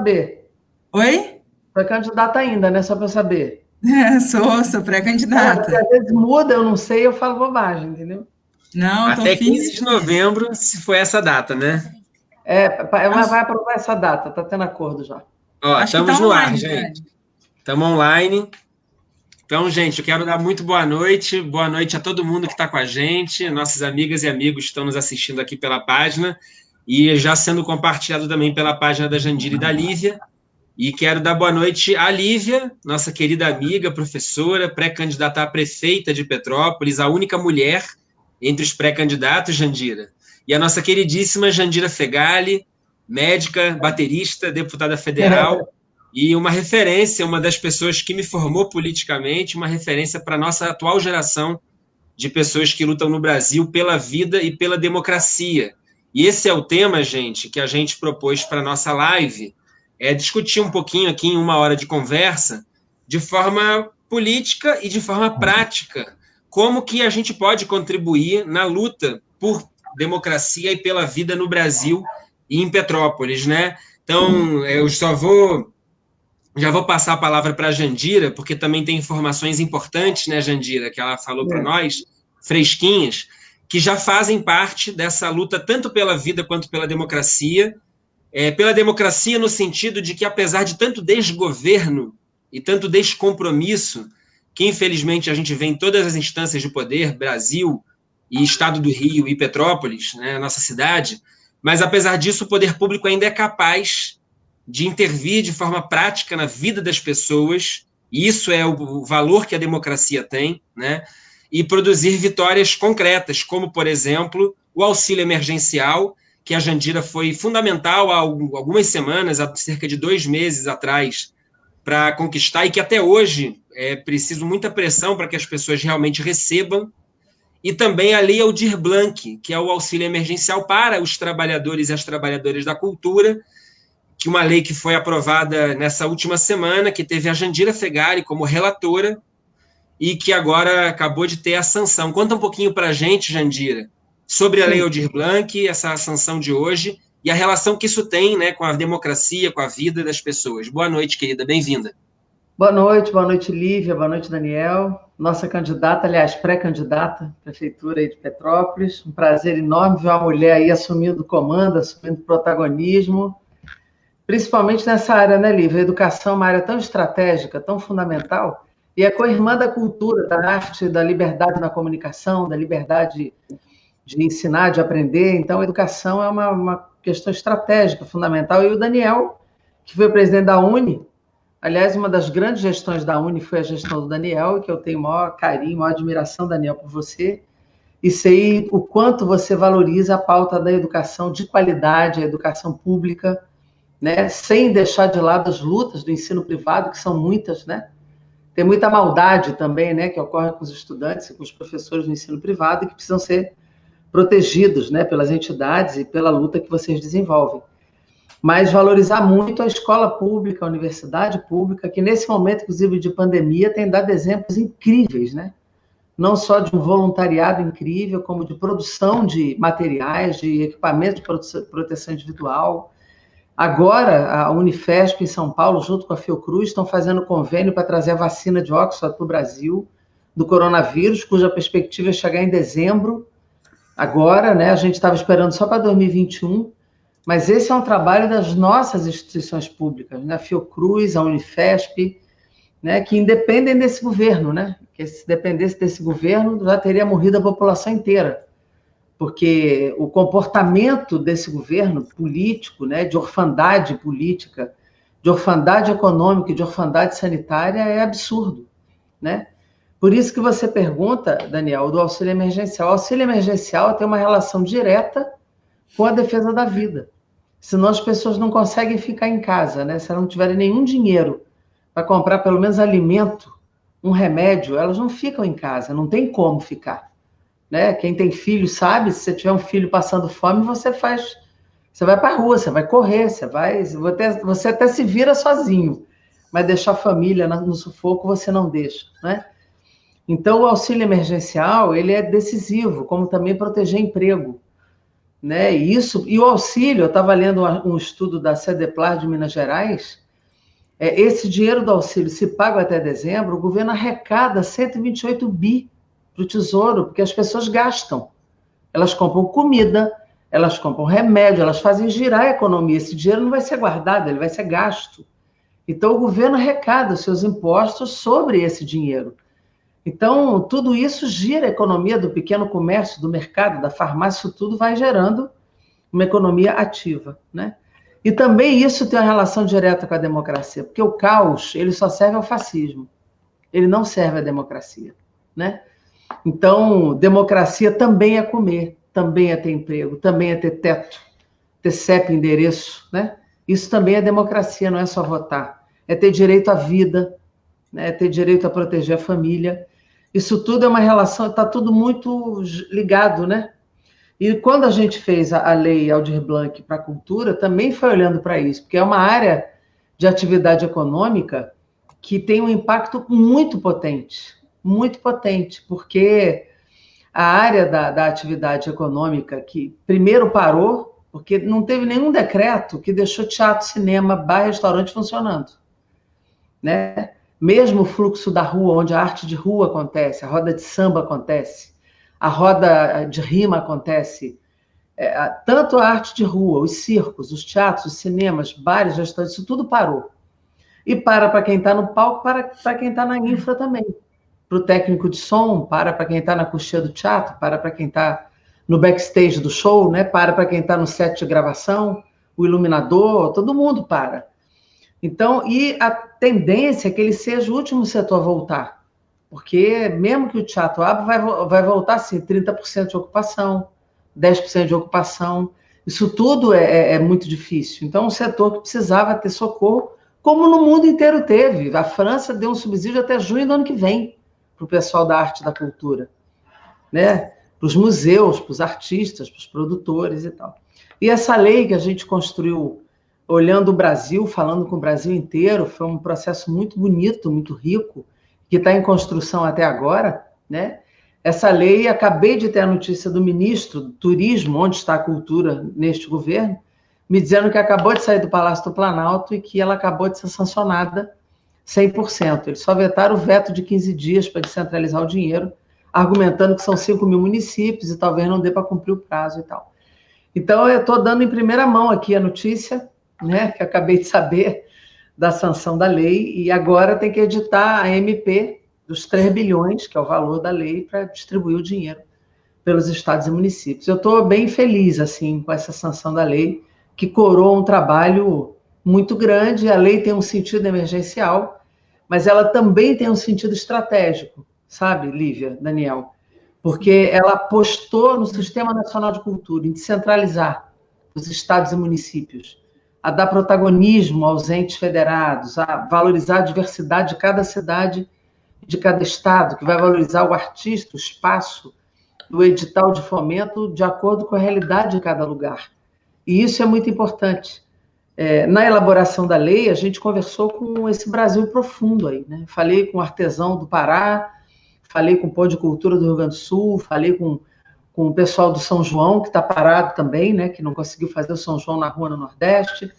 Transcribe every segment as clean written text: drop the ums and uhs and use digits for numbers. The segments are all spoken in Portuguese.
saber. Oi? Foi candidata ainda, né? Só para saber. Sou pré-candidata. Às vezes muda, eu não sei, eu falo bobagem, entendeu? Não, estou Até firme 15 e de firme. novembro, se for essa data, né? Mas vai aprovar essa data, tá tendo acordo já. Ó, Acho que está estamos no ar, online já. gente. Estamos online. Então, gente, eu quero dar muito boa noite. Boa noite a todo mundo que está com a gente. Nossas amigas e amigos que estão nos assistindo aqui pela página e já sendo compartilhado também pela página da Jandira e da Lívia. E quero dar boa noite à Lívia, nossa querida amiga, professora, pré-candidata a prefeita de Petrópolis, a única mulher entre os pré-candidatos, Jandira. E a nossa queridíssima Jandira Fegali, médica, baterista, deputada federal e uma referência, uma das pessoas que me formou politicamente, uma referência para a nossa atual geração de pessoas que lutam no Brasil pela vida e pela democracia. E esse é o tema, gente, que a gente propôs para a nossa live, é discutir um pouquinho aqui em uma hora de conversa, de forma política e de forma prática, como que a gente pode contribuir na luta por democracia e pela vida no Brasil e em Petrópolis, né? Então, eu já vou passar a palavra para a Jandira, porque também tem informações importantes, né, Jandira, que ela falou para nós, fresquinhas, que já fazem parte dessa luta tanto pela vida quanto pela democracia. Pela democracia no sentido de que, apesar de tanto desgoverno e tanto descompromisso, que infelizmente a gente vê em todas as instâncias de poder, Brasil e Estado do Rio e Petrópolis, né, nossa cidade, mas apesar disso o poder público ainda é capaz de intervir de forma prática na vida das pessoas, e isso é o valor que a democracia tem, né? E produzir vitórias concretas, como, por exemplo, o auxílio emergencial, que a Jandira foi fundamental há algumas semanas, há cerca de 2 meses atrás, para conquistar, e que até hoje é preciso muita pressão para que as pessoas realmente recebam, e também a Lei Aldir Blanc, que é o auxílio emergencial para os trabalhadores e as trabalhadoras da cultura, que uma lei que foi aprovada nessa última semana, que teve a Jandira Fegali como relatora e que agora acabou de ter a sanção. Conta um pouquinho para a gente, Jandira, sobre a Lei Aldir Blanc, essa sanção de hoje e a relação que isso tem, né, com a democracia, com a vida das pessoas. Boa noite, querida, bem-vinda. Boa noite, Lívia, boa noite, Daniel. Nossa candidata, aliás, pré-candidata à Prefeitura aí de Petrópolis. Um prazer enorme ver uma mulher aí assumindo o comando, assumindo o protagonismo. Principalmente nessa área, né, Lívia? A educação é uma área tão estratégica, tão fundamental, e é co-irmã da cultura, da arte, da liberdade na comunicação, da liberdade de ensinar, de aprender. Então, a educação é uma questão estratégica, fundamental. E o Daniel, que foi presidente da Uni, aliás, uma das grandes gestões da Uni foi a gestão do Daniel, que eu tenho maior carinho, maior admiração, Daniel, por você, e sei o quanto você valoriza a pauta da educação de qualidade, a educação pública, né, sem deixar de lado as lutas do ensino privado, que são muitas, né? Tem muita maldade também, né, que ocorre com os estudantes e com os professores do ensino privado e que precisam ser protegidos, né, pelas entidades e pela luta que vocês desenvolvem. Mas valorizar muito a escola pública, a universidade pública, que nesse momento, inclusive, de pandemia, tem dado exemplos incríveis, né? Não só de um voluntariado incrível, como de produção de materiais, de equipamento de proteção individual. Agora, a Unifesp em São Paulo, junto com a Fiocruz, estão fazendo convênio para trazer a vacina de Oxford para o Brasil, do coronavírus, cuja perspectiva é chegar em dezembro. Agora, né, a gente estava esperando só para 2021, mas esse é um trabalho das nossas instituições públicas, né? A Fiocruz, a Unifesp, né, que independem desse governo, né? Que se dependesse desse governo, já teria morrido a população inteira. Porque o comportamento desse governo político, né, de orfandade política, de orfandade econômica e de orfandade sanitária é absurdo, né? Por isso que você pergunta, Daniel, do auxílio emergencial. O auxílio emergencial tem uma relação direta com a defesa da vida. Senão as pessoas não conseguem ficar em casa, né? Se elas não tiverem nenhum dinheiro para comprar pelo menos alimento, um remédio, elas não ficam em casa, não tem como ficar. Né? Quem tem filho sabe, se você tiver um filho passando fome, você vai para a rua, você vai correr, você até se vira sozinho, mas deixar a família no sufoco você não deixa, né? Então o auxílio emergencial, ele é decisivo, como também proteger emprego, né? E o auxílio, eu estava lendo um estudo da CEDEPLAR de Minas Gerais, esse dinheiro do auxílio, se pago até dezembro, o governo arrecada 128 bi para o Tesouro, porque as pessoas gastam. Elas compram comida, elas compram remédio, elas fazem girar a economia. Esse dinheiro não vai ser guardado, ele vai ser gasto. Então, o governo arrecada os seus impostos sobre esse dinheiro. Então, tudo isso gira a economia do pequeno comércio, do mercado, da farmácia, isso tudo vai gerando uma economia ativa, né? E também isso tem uma relação direta com a democracia, porque o caos, ele só serve ao fascismo, ele não serve à democracia, né? Então, democracia também é comer, também é ter emprego, também é ter teto, ter CEP, endereço, né? Isso também é democracia, não é só votar. É ter direito à vida, né? É ter direito a proteger a família. Isso tudo é uma relação, está tudo muito ligado, né? E quando a gente fez a lei Aldir Blanc para a cultura, também foi olhando para isso, porque é uma área de atividade econômica que tem um impacto muito potente, porque a área da atividade econômica que primeiro parou, porque não teve nenhum decreto que deixou teatro, cinema, bar, restaurante funcionando, né? Mesmo o fluxo da rua, onde a arte de rua acontece, a roda de samba acontece, a roda de rima acontece, tanto a arte de rua, os circos, os teatros, os cinemas, bares, restaurantes, isso tudo parou. E para quem está no palco, para quem está na infra também. Para o técnico de som, para quem está na coxia do teatro, para quem está no backstage do show, né? Para quem está no set de gravação, o iluminador, todo mundo para. Então, e a tendência é que ele seja o último setor a voltar, porque mesmo que o teatro abra, vai voltar assim, 30% de ocupação, 10% de ocupação, isso tudo é muito difícil. Então, um setor que precisava ter socorro, como no mundo inteiro teve. A França deu um subsídio até junho do ano que vem para o pessoal da arte e da cultura, né? Para os museus, para os artistas, para os produtores e tal. E essa lei que a gente construiu olhando o Brasil, falando com o Brasil inteiro, foi um processo muito bonito, muito rico, que está em construção até agora, né? Essa lei, acabei de ter a notícia do ministro do Turismo, onde está a cultura neste governo, me dizendo que acabou de sair do Palácio do Planalto e que ela acabou de ser sancionada 100%. Eles só vetaram o veto de 15 dias para descentralizar o dinheiro, argumentando que são 5 mil municípios e talvez não dê para cumprir o prazo e tal. Então, eu estou dando em primeira mão aqui a notícia, né, que acabei de saber da sanção da lei, e agora tem que editar a MP dos 3 bilhões, que é o valor da lei, para distribuir o dinheiro pelos estados e municípios. Eu estou bem feliz assim, com essa sanção da lei, que coroa um trabalho muito grande. A lei tem um sentido emergencial, mas ela também tem um sentido estratégico, sabe, Lívia, Daniel? Porque ela apostou no Sistema Nacional de Cultura, em descentralizar os estados e municípios, a dar protagonismo aos entes federados, a valorizar a diversidade de cada cidade, de cada estado, que vai valorizar o artista, o espaço, o edital de fomento de acordo com a realidade de cada lugar. E isso é muito importante. Na elaboração da lei, a gente conversou com esse Brasil profundo aí, né? Falei com o artesão do Pará, falei com o Pão de Cultura do Rio Grande do Sul, falei com o pessoal do São João, que está parado também, né, que não conseguiu fazer o São João na rua no Nordeste.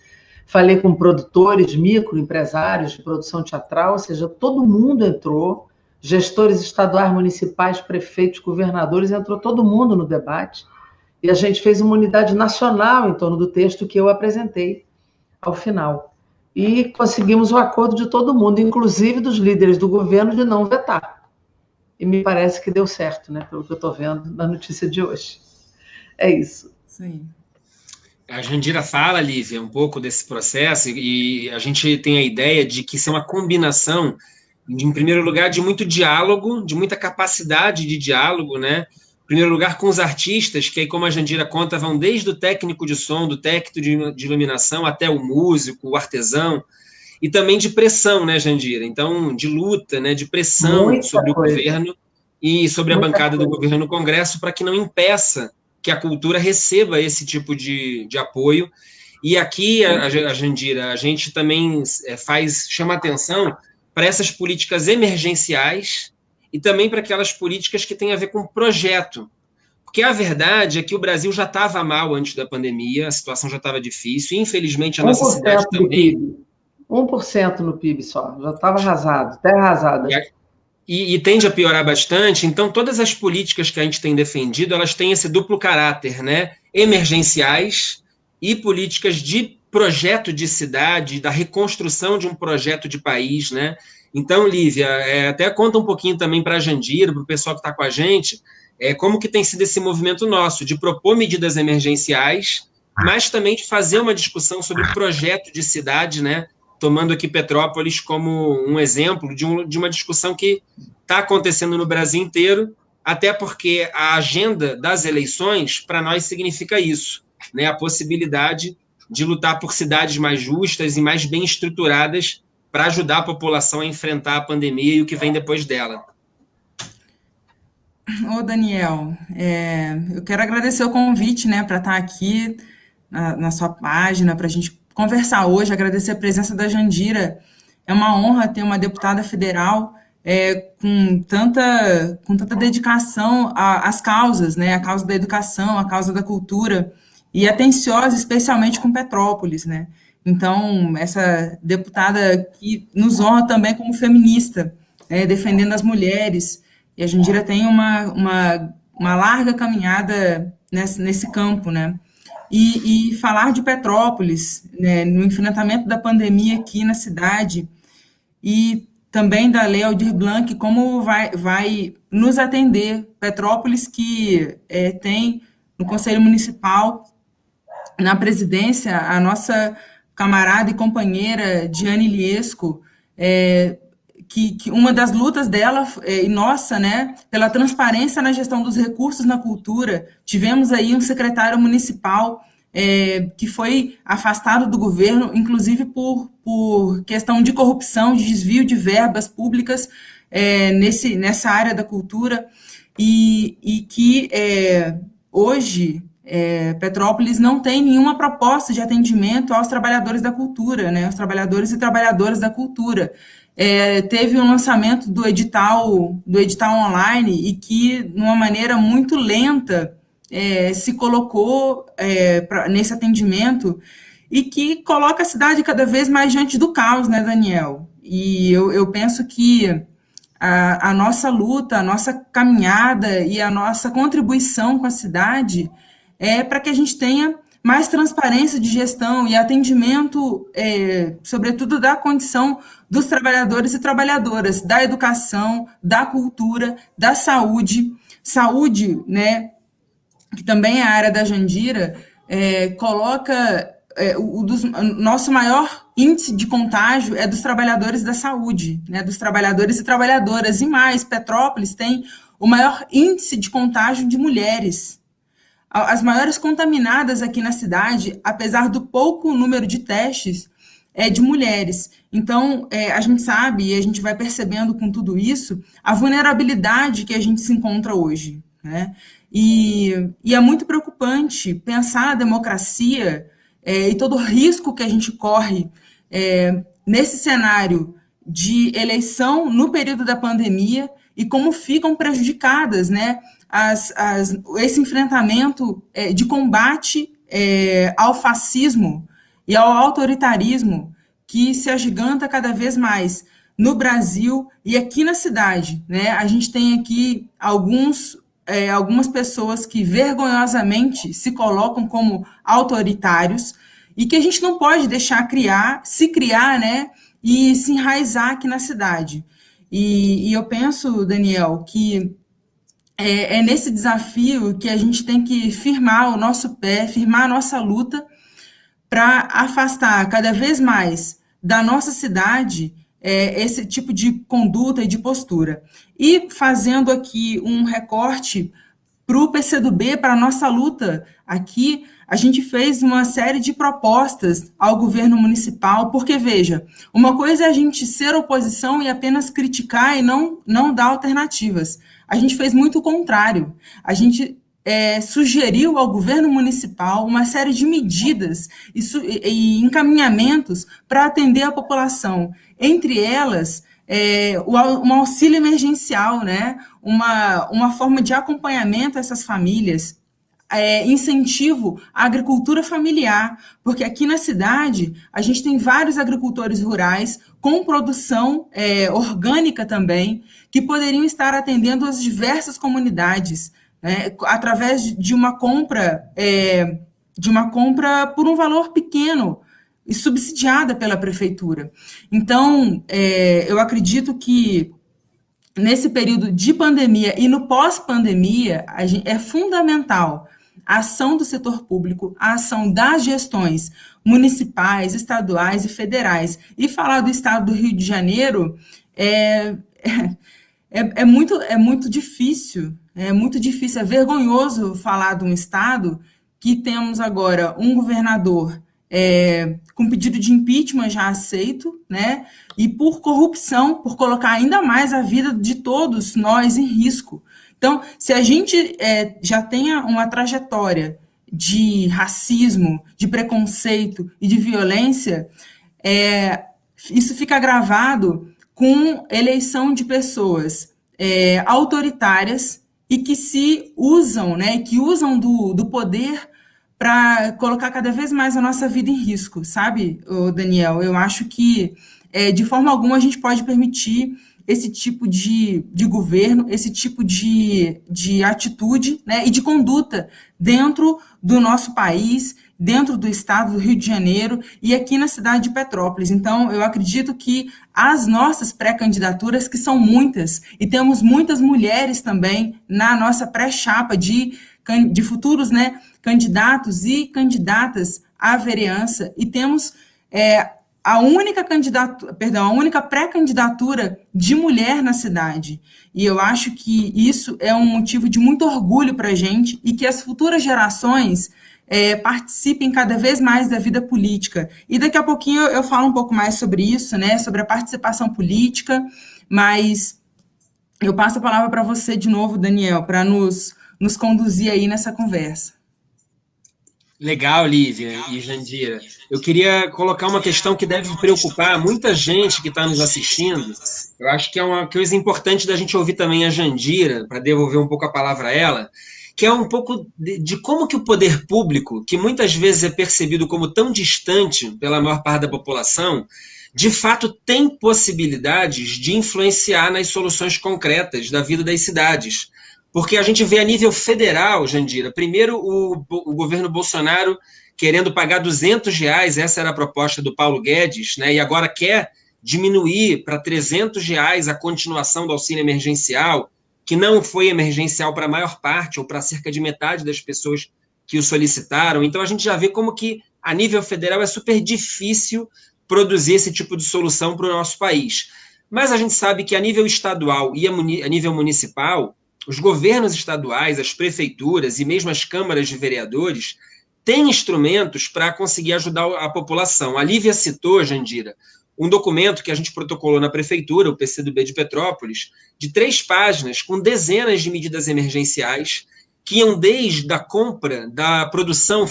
Falei com produtores, microempresários de produção teatral, ou seja, todo mundo entrou, gestores estaduais, municipais, prefeitos, governadores, entrou todo mundo no debate, e a gente fez uma unidade nacional em torno do texto que eu apresentei ao final. E conseguimos o acordo de todo mundo, inclusive dos líderes do governo, de não vetar. E me parece que deu certo, né, pelo que eu estou vendo na notícia de hoje. É isso. Sim. A Jandira fala, Lívia, um pouco desse processo, e a gente tem a ideia de que isso é uma combinação, em primeiro lugar, de muito diálogo, de muita capacidade de diálogo, né? Em primeiro lugar, com os artistas, que aí, como a Jandira conta, vão desde o técnico de som, do técnico de iluminação, até o músico, o artesão, e também de pressão, né, Jandira? Então, de luta, né, de pressão Muita sobre o coisa. Governo e sobre Muita a bancada coisa. do governo no Congresso, para que não impeça que a cultura receba esse tipo de apoio. E aqui, a Jandira, a gente também chama atenção para essas políticas emergenciais e também para aquelas políticas que têm a ver com projeto. Porque a verdade é que o Brasil já estava mal antes da pandemia, a situação já estava difícil, e infelizmente a nossa cidade do também. PIB. 1% no PIB só, já estava arrasado, terra arrasada. E tende a piorar bastante, então todas as políticas que a gente tem defendido, elas têm esse duplo caráter, né? Emergenciais e políticas de projeto de cidade, da reconstrução de um projeto de país, né? Então, Lívia, até conta um pouquinho também para a Jandira, para o pessoal que está com a gente, como que tem sido esse movimento nosso de propor medidas emergenciais, mas também de fazer uma discussão sobre projeto de cidade, né? Tomando aqui Petrópolis como um exemplo de uma discussão que está acontecendo no Brasil inteiro, até porque a agenda das eleições, para nós, significa isso, né? A possibilidade de lutar por cidades mais justas e mais bem estruturadas para ajudar a população a enfrentar a pandemia e o que vem depois dela. Ô, Daniel, eu quero agradecer o convite, né, para estar aqui na sua página, para a gente conversar hoje, agradecer a presença da Jandira. É uma honra ter uma deputada federal com tanta dedicação às causas, né, a causa da educação, a causa da cultura, e atenciosa especialmente com Petrópolis, né? Então, essa deputada que nos honra também como feminista, defendendo as mulheres, e a Jandira tem uma larga caminhada nesse campo, né? E falar de Petrópolis, né, no enfrentamento da pandemia aqui na cidade, e também da Lei Aldir Blanc, como vai nos atender. Petrópolis que tem no Conselho Municipal, na presidência, a nossa camarada e companheira Diane Liesco, que uma das lutas dela e nossa, né, pela transparência na gestão dos recursos na cultura. Tivemos aí um secretário municipal que foi afastado do governo, inclusive por questão de corrupção, de desvio de verbas públicas nessa área da cultura, e que hoje Petrópolis não tem nenhuma proposta de atendimento aos trabalhadores da cultura, né, aos trabalhadores e trabalhadoras da cultura. Teve um lançamento do edital online, e que, de uma maneira muito lenta, se colocou nesse atendimento, e que coloca a cidade cada vez mais diante do caos, né, Daniel? E eu penso que a nossa luta, a nossa caminhada e a nossa contribuição com a cidade para que a gente tenha mais transparência de gestão e atendimento, sobretudo, da condição dos trabalhadores e trabalhadoras, da educação, da cultura, da saúde, né, que também é a área da Jandira, coloca nosso maior índice de contágio dos trabalhadores da saúde, né, dos trabalhadores e trabalhadoras, e mais, Petrópolis tem o maior índice de contágio de mulheres. As maiores contaminadas aqui na cidade, apesar do pouco número de testes, de mulheres. Então, a gente sabe, e a gente vai percebendo com tudo isso, a vulnerabilidade que a gente se encontra hoje, né? E é muito preocupante pensar a democracia e todo o risco que a gente corre nesse cenário de eleição no período da pandemia, e como ficam prejudicadas, né, esse enfrentamento de combate ao fascismo e ao autoritarismo que se agiganta cada vez mais no Brasil e aqui na cidade, né? A gente tem aqui algumas pessoas que vergonhosamente se colocam como autoritários, e que a gente não pode deixar se criar, né, e se enraizar aqui na cidade. E eu penso, Daniel, que é nesse desafio que a gente tem que firmar o nosso pé, firmar a nossa luta, para afastar cada vez mais da nossa cidade esse tipo de conduta e de postura. E fazendo aqui um recorte para o PCdoB, para a nossa luta aqui, a gente fez uma série de propostas ao governo municipal, porque, veja, uma coisa é a gente ser oposição e apenas criticar e não dar alternativas. A gente fez muito o contrário. A gente sugeriu ao governo municipal uma série de medidas e encaminhamentos para atender a população. Entre elas, um auxílio emergencial, né? Uma forma de acompanhamento a essas famílias, incentivo à agricultura familiar, porque aqui na cidade a gente tem vários agricultores rurais com produção orgânica também, que poderiam estar atendendo as diversas comunidades, né, através de uma compra por um valor pequeno e subsidiada pela prefeitura. Então, eu acredito que nesse período de pandemia e no pós-pandemia, é fundamental a ação do setor público, a ação das gestões municipais, estaduais e federais. E falar do estado do Rio de Janeiro é muito difícil, é vergonhoso falar de um estado que temos agora um governador com pedido de impeachment já aceito, né? E por corrupção, por colocar ainda mais a vida de todos nós em risco. Então, se a gente já tem uma trajetória de racismo, de preconceito e de violência, isso fica agravado com eleição de pessoas autoritárias e que se usam, né, que usam do poder para colocar cada vez mais a nossa vida em risco, sabe, Daniel? Eu acho que, de forma alguma, a gente pode permitir esse tipo de governo, esse tipo de atitude, né, e de conduta dentro do nosso país, dentro do estado do Rio de Janeiro e aqui na cidade de Petrópolis. Então, eu acredito que as nossas pré-candidaturas, que são muitas, e temos muitas mulheres também na nossa pré-chapa de futuros, né, candidatos e candidatas à vereança, e temos a única pré-candidatura de mulher na cidade. E eu acho que isso é um motivo de muito orgulho para a gente e que as futuras gerações participem cada vez mais da vida política. E daqui a pouquinho eu falo um pouco mais sobre isso, né, sobre a participação política, mas eu passo a palavra para você de novo, Daniel, para nos conduzir aí nessa conversa. Legal, Lívia e Jandira. Eu queria colocar uma questão que deve preocupar muita gente que está nos assistindo. Eu acho que é uma coisa importante da gente ouvir também a Jandira, para devolver um pouco a palavra a ela, que é um pouco de como que o poder público, que muitas vezes é percebido como tão distante pela maior parte da população, de fato tem possibilidades de influenciar nas soluções concretas da vida das cidades. Porque a gente vê a nível federal, Jandira, primeiro o governo Bolsonaro querendo pagar R$200, essa era a proposta do Paulo Guedes, né, e agora quer diminuir para R$300 a continuação do auxílio emergencial, que não foi emergencial para a maior parte, ou para cerca de metade das pessoas que o solicitaram. Então, a gente já vê como que, a nível federal, é super difícil produzir esse tipo de solução para o nosso país. Mas a gente sabe que, a nível estadual e a nível municipal, os governos estaduais, as prefeituras e mesmo as câmaras de vereadores têm instrumentos para conseguir ajudar a população. A Lívia citou, Jandira, um documento que a gente protocolou na prefeitura, o PCdoB de Petrópolis, de 3 páginas, com dezenas de medidas emergenciais, que iam desde a compra da produção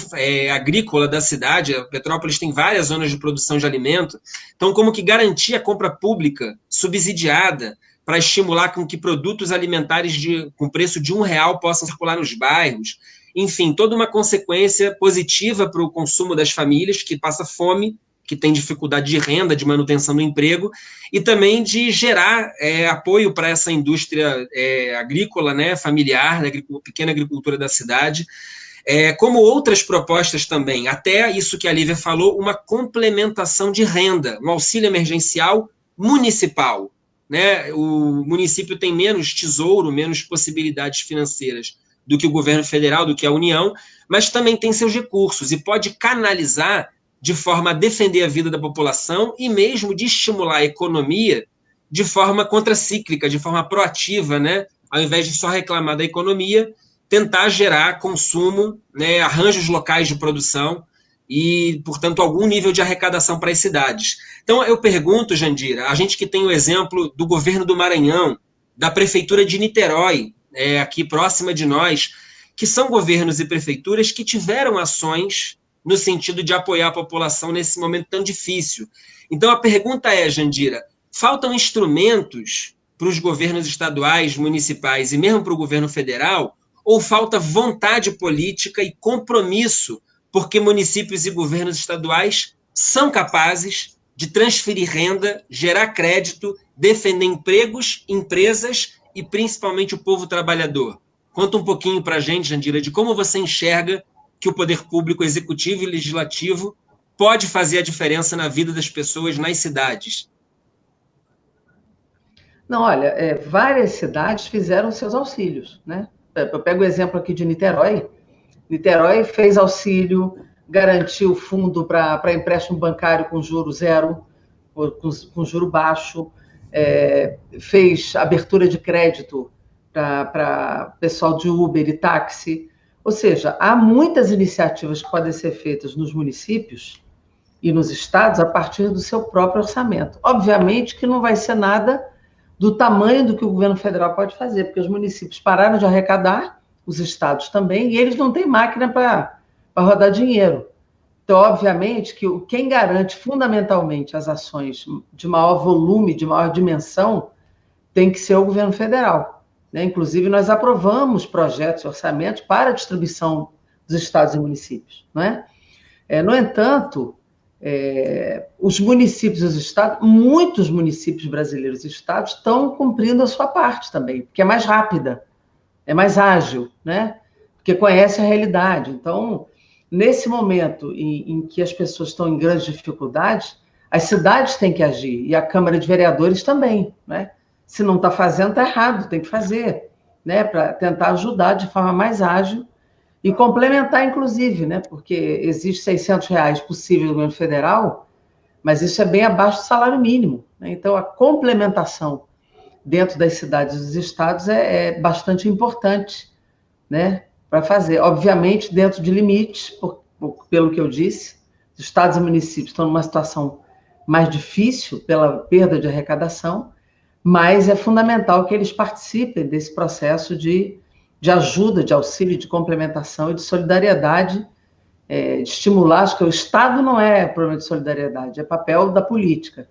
agrícola da cidade. A Petrópolis tem várias zonas de produção de alimento, então como que garantir a compra pública subsidiada para estimular com que produtos alimentares com preço de R$1 possam circular nos bairros. Enfim, toda uma consequência positiva para o consumo das famílias, que passa fome, que tem dificuldade de renda, de manutenção do emprego, e também de gerar apoio para essa indústria agrícola, né, familiar, da pequena agricultura da cidade, como outras propostas também, até isso que a Lívia falou, uma complementação de renda, um auxílio emergencial municipal. Né? O município tem menos tesouro, menos possibilidades financeiras do que o governo federal, do que a União, mas também tem seus recursos e pode canalizar de forma a defender a vida da população e mesmo de estimular a economia de forma contracíclica, de forma proativa, né? Ao invés de só reclamar da economia, tentar gerar consumo, né? Arranjos locais de produção e, portanto, algum nível de arrecadação para as cidades. Então, eu pergunto, Jandira, a gente que tem o exemplo do governo do Maranhão, da prefeitura de Niterói, aqui próxima de nós, que são governos e prefeituras que tiveram ações no sentido de apoiar a população nesse momento tão difícil. Então, a pergunta é, Jandira, faltam instrumentos para os governos estaduais, municipais e mesmo para o governo federal, ou falta vontade política e compromisso, porque municípios e governos estaduais são capazes de transferir renda, gerar crédito, defender empregos, empresas e principalmente o povo trabalhador. Conta um pouquinho para a gente, Jandira, de como você enxerga que o poder público, executivo e legislativo pode fazer a diferença na vida das pessoas nas cidades. Não, olha, várias cidades fizeram seus auxílios, né? Eu pego o exemplo aqui de Niterói. Niterói fez auxílio, garantiu fundo para empréstimo bancário com juro zero, com juro baixo, fez abertura de crédito para pessoal de Uber e táxi. Ou seja, há muitas iniciativas que podem ser feitas nos municípios e nos estados a partir do seu próprio orçamento. Obviamente que não vai ser nada do tamanho do que o governo federal pode fazer, porque os municípios pararam de arrecadar, os estados também, e eles não têm máquina para rodar dinheiro. Então, obviamente, que quem garante fundamentalmente as ações de maior volume, de maior dimensão, tem que ser o governo federal, né? Inclusive, nós aprovamos projetos e orçamentos para a distribuição dos estados e municípios, né? No entanto, os municípios e os estados, muitos municípios brasileiros e estados estão cumprindo a sua parte também, porque é mais rápida, é mais ágil, né? Porque conhece a realidade. Então, nesse momento em que as pessoas estão em grandes dificuldades, as cidades têm que agir, e a Câmara de Vereadores também, né? Se não está fazendo, está errado, tem que fazer, né? Para tentar ajudar de forma mais ágil e complementar, inclusive, né? Porque existe R$600 possível no governo federal, mas isso é bem abaixo do salário mínimo, né? Então, a complementação dentro das cidades e dos estados é bastante importante, né? Para fazer. Obviamente, dentro de limites, pelo que eu disse, os estados e municípios estão numa situação mais difícil pela perda de arrecadação, mas é fundamental que eles participem desse processo de ajuda, de auxílio, de complementação e de solidariedade, de estimular. Acho que o Estado não é problema de solidariedade, é papel da política.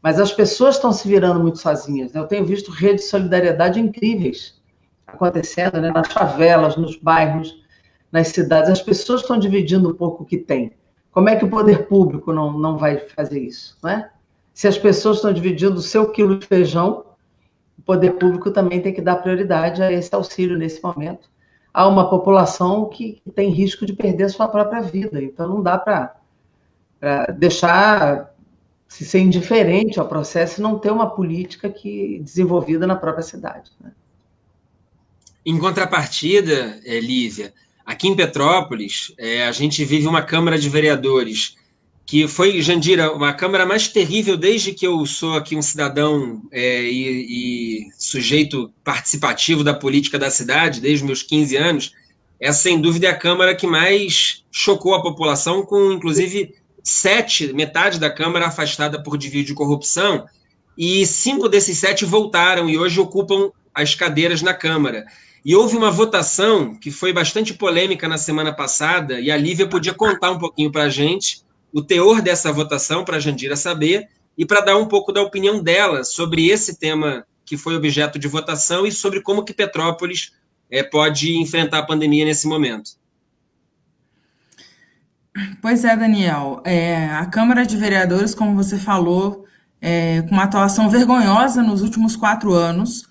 Mas as pessoas estão se virando muito sozinhas, né? Eu tenho visto redes de solidariedade incríveis acontecendo, né? Nas favelas, nos bairros, nas cidades. As pessoas estão dividindo um pouco o que tem. Como é que o poder público não vai fazer isso, né? Se as pessoas estão dividindo o seu quilo de feijão, o poder público também tem que dar prioridade a esse auxílio nesse momento. Há uma população que tem risco de perder a sua própria vida, então não dá para deixar se ser indiferente ao processo e não ter uma política desenvolvida na própria cidade, né? Em contrapartida, Lívia, aqui em Petrópolis, a gente vive uma Câmara de Vereadores que foi, Jandira, uma Câmara mais terrível desde que eu sou aqui um cidadão e sujeito participativo da política da cidade, desde os meus 15 anos. Essa, sem dúvida, é a Câmara que mais chocou a população, com, inclusive, metade da Câmara afastada por desvio de corrupção, e 5 desses 7 voltaram e hoje ocupam as cadeiras na Câmara. E houve uma votação que foi bastante polêmica na semana passada, e a Lívia podia contar um pouquinho para a gente o teor dessa votação, para a Jandira saber, e para dar um pouco da opinião dela sobre esse tema que foi objeto de votação e sobre como que Petrópolis pode enfrentar a pandemia nesse momento. Pois é, Daniel. A Câmara de Vereadores, como você falou, com uma atuação vergonhosa nos últimos 4 anos,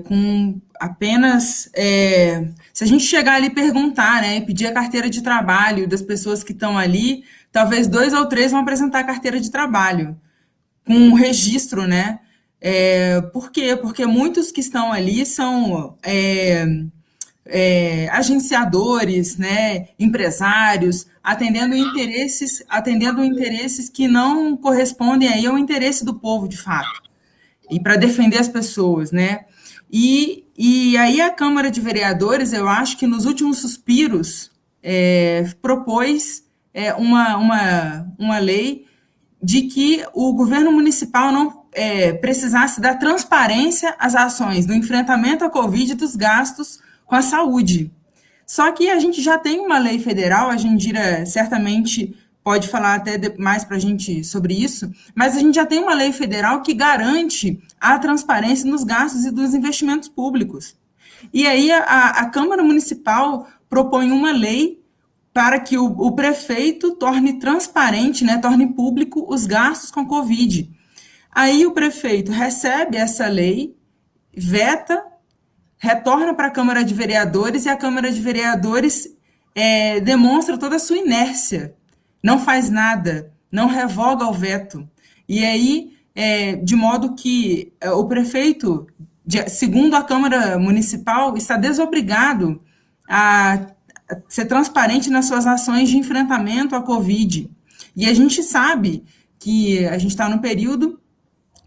com apenas... se a gente chegar ali e perguntar, né, e pedir a carteira de trabalho das pessoas que estão ali, talvez 2 ou 3 vão apresentar a carteira de trabalho, com um registro, né? Por quê? Porque muitos que estão ali são agenciadores, né, empresários, atendendo interesses que não correspondem aí ao interesse do povo, de fato, e para defender as pessoas, né? E aí a Câmara de Vereadores, eu acho que nos últimos suspiros, propôs uma lei de que o governo municipal não precisasse dar transparência às ações do enfrentamento à Covid e dos gastos com a saúde. Só que a gente já tem uma lei federal, a Jandira certamente pode falar até mais para a gente sobre isso, mas a gente já tem uma lei federal que garante a transparência nos gastos e dos investimentos públicos. E aí a Câmara Municipal propõe uma lei para que o prefeito torne transparente, né, torne público os gastos com Covid. Aí o prefeito recebe essa lei, veta, retorna para a Câmara de Vereadores e a Câmara de Vereadores demonstra toda a sua inércia, não faz nada, não revoga o veto. E aí, de modo que o prefeito, segundo a Câmara Municipal, está desobrigado a ser transparente nas suas ações de enfrentamento à Covid. E a gente sabe que a gente está no período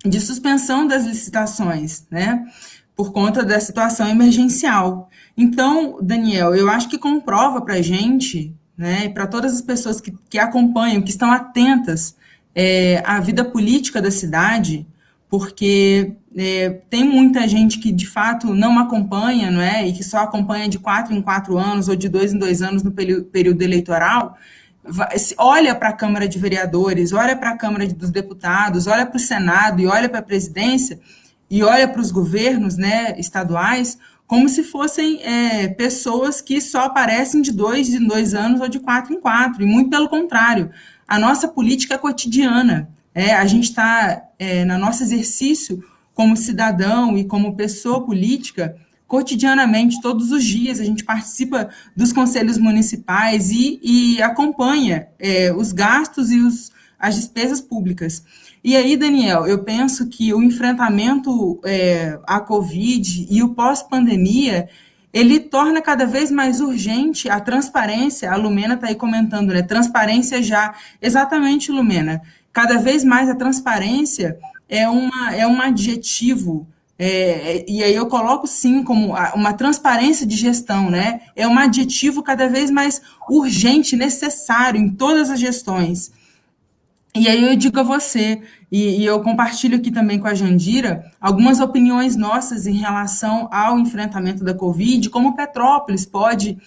de suspensão das licitações, né, por conta da situação emergencial. Então, Daniel, eu acho que comprova para a gente, né, e para todas as pessoas que acompanham, que estão atentas à vida política da cidade, porque tem muita gente que, de fato, não acompanha, não é, e que só acompanha de 4 em 4 anos ou de 2 em 2 anos no período eleitoral, olha para a Câmara de Vereadores, olha para a Câmara dos Deputados, olha para o Senado e olha para a presidência e olha para os governos, né, estaduais, como se fossem pessoas que só aparecem de 2 em 2 anos ou de 4 em 4, e muito pelo contrário, a nossa política é cotidiana, a gente está, no nosso exercício como cidadão e como pessoa política, cotidianamente, todos os dias, a gente participa dos conselhos municipais e acompanha os gastos e as despesas públicas. E aí, Daniel, eu penso que o enfrentamento à Covid e o pós-pandemia, ele torna cada vez mais urgente a transparência. A Lumena está aí comentando, né? Transparência já. Exatamente, Lumena. Cada vez mais a transparência é um adjetivo, e aí eu coloco, sim, como uma transparência de gestão, né? É um adjetivo cada vez mais urgente, necessário em todas as gestões. E aí eu digo a você, e eu compartilho aqui também com a Jandira, algumas opiniões nossas em relação ao enfrentamento da Covid, como Petrópolis pode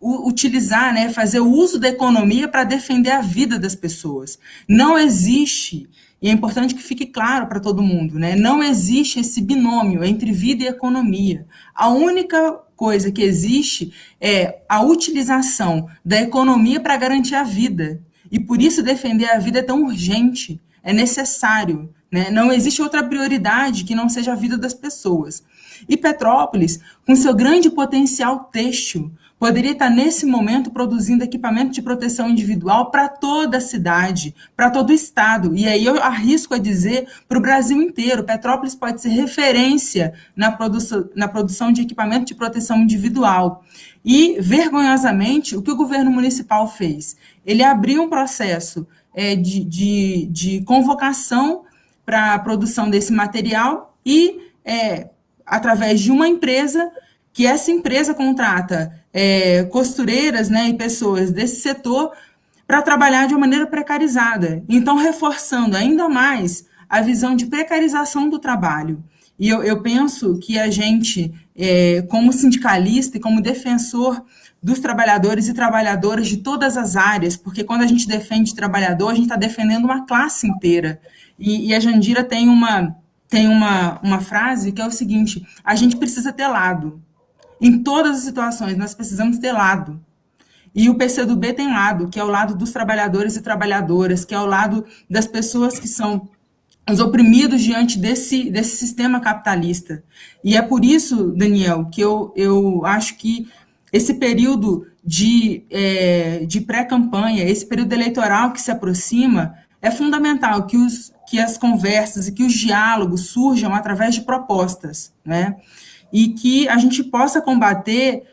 utilizar, né, fazer o uso da economia para defender a vida das pessoas. Não existe, e é importante que fique claro para todo mundo, né, não existe esse binômio entre vida e economia. A única coisa que existe é a utilização da economia para garantir a vida. E por isso defender a vida é tão urgente, é necessário, né? Não existe outra prioridade que não seja a vida das pessoas. E Petrópolis, com seu grande potencial têxtil, poderia estar nesse momento produzindo equipamento de proteção individual para toda a cidade, para todo o estado. E aí eu arrisco a dizer para o Brasil inteiro, Petrópolis pode ser referência na produção de equipamento de proteção individual. E, vergonhosamente, o que o governo municipal fez? Ele abriu um processo de convocação para a produção desse material e, através de uma empresa, que essa empresa contrata costureiras, né, e pessoas desse setor para trabalhar de uma maneira precarizada. Então, reforçando ainda mais a visão de precarização do trabalho. E eu penso que a gente, como sindicalista e como defensor dos trabalhadores e trabalhadoras de todas as áreas, porque quando a gente defende trabalhador, a gente está defendendo uma classe inteira. E a Jandira tem uma frase que é o seguinte: a gente precisa ter lado. Em todas as situações, nós precisamos ter lado. E o PCdoB tem lado, que é o lado dos trabalhadores e trabalhadoras, que é o lado das pessoas que são os oprimidos diante desse sistema capitalista. E é por isso, Daniel, que eu acho que esse período de pré-campanha, esse período eleitoral que se aproxima, é fundamental que as conversas e que os diálogos surjam através de propostas, né? E que a gente possa combater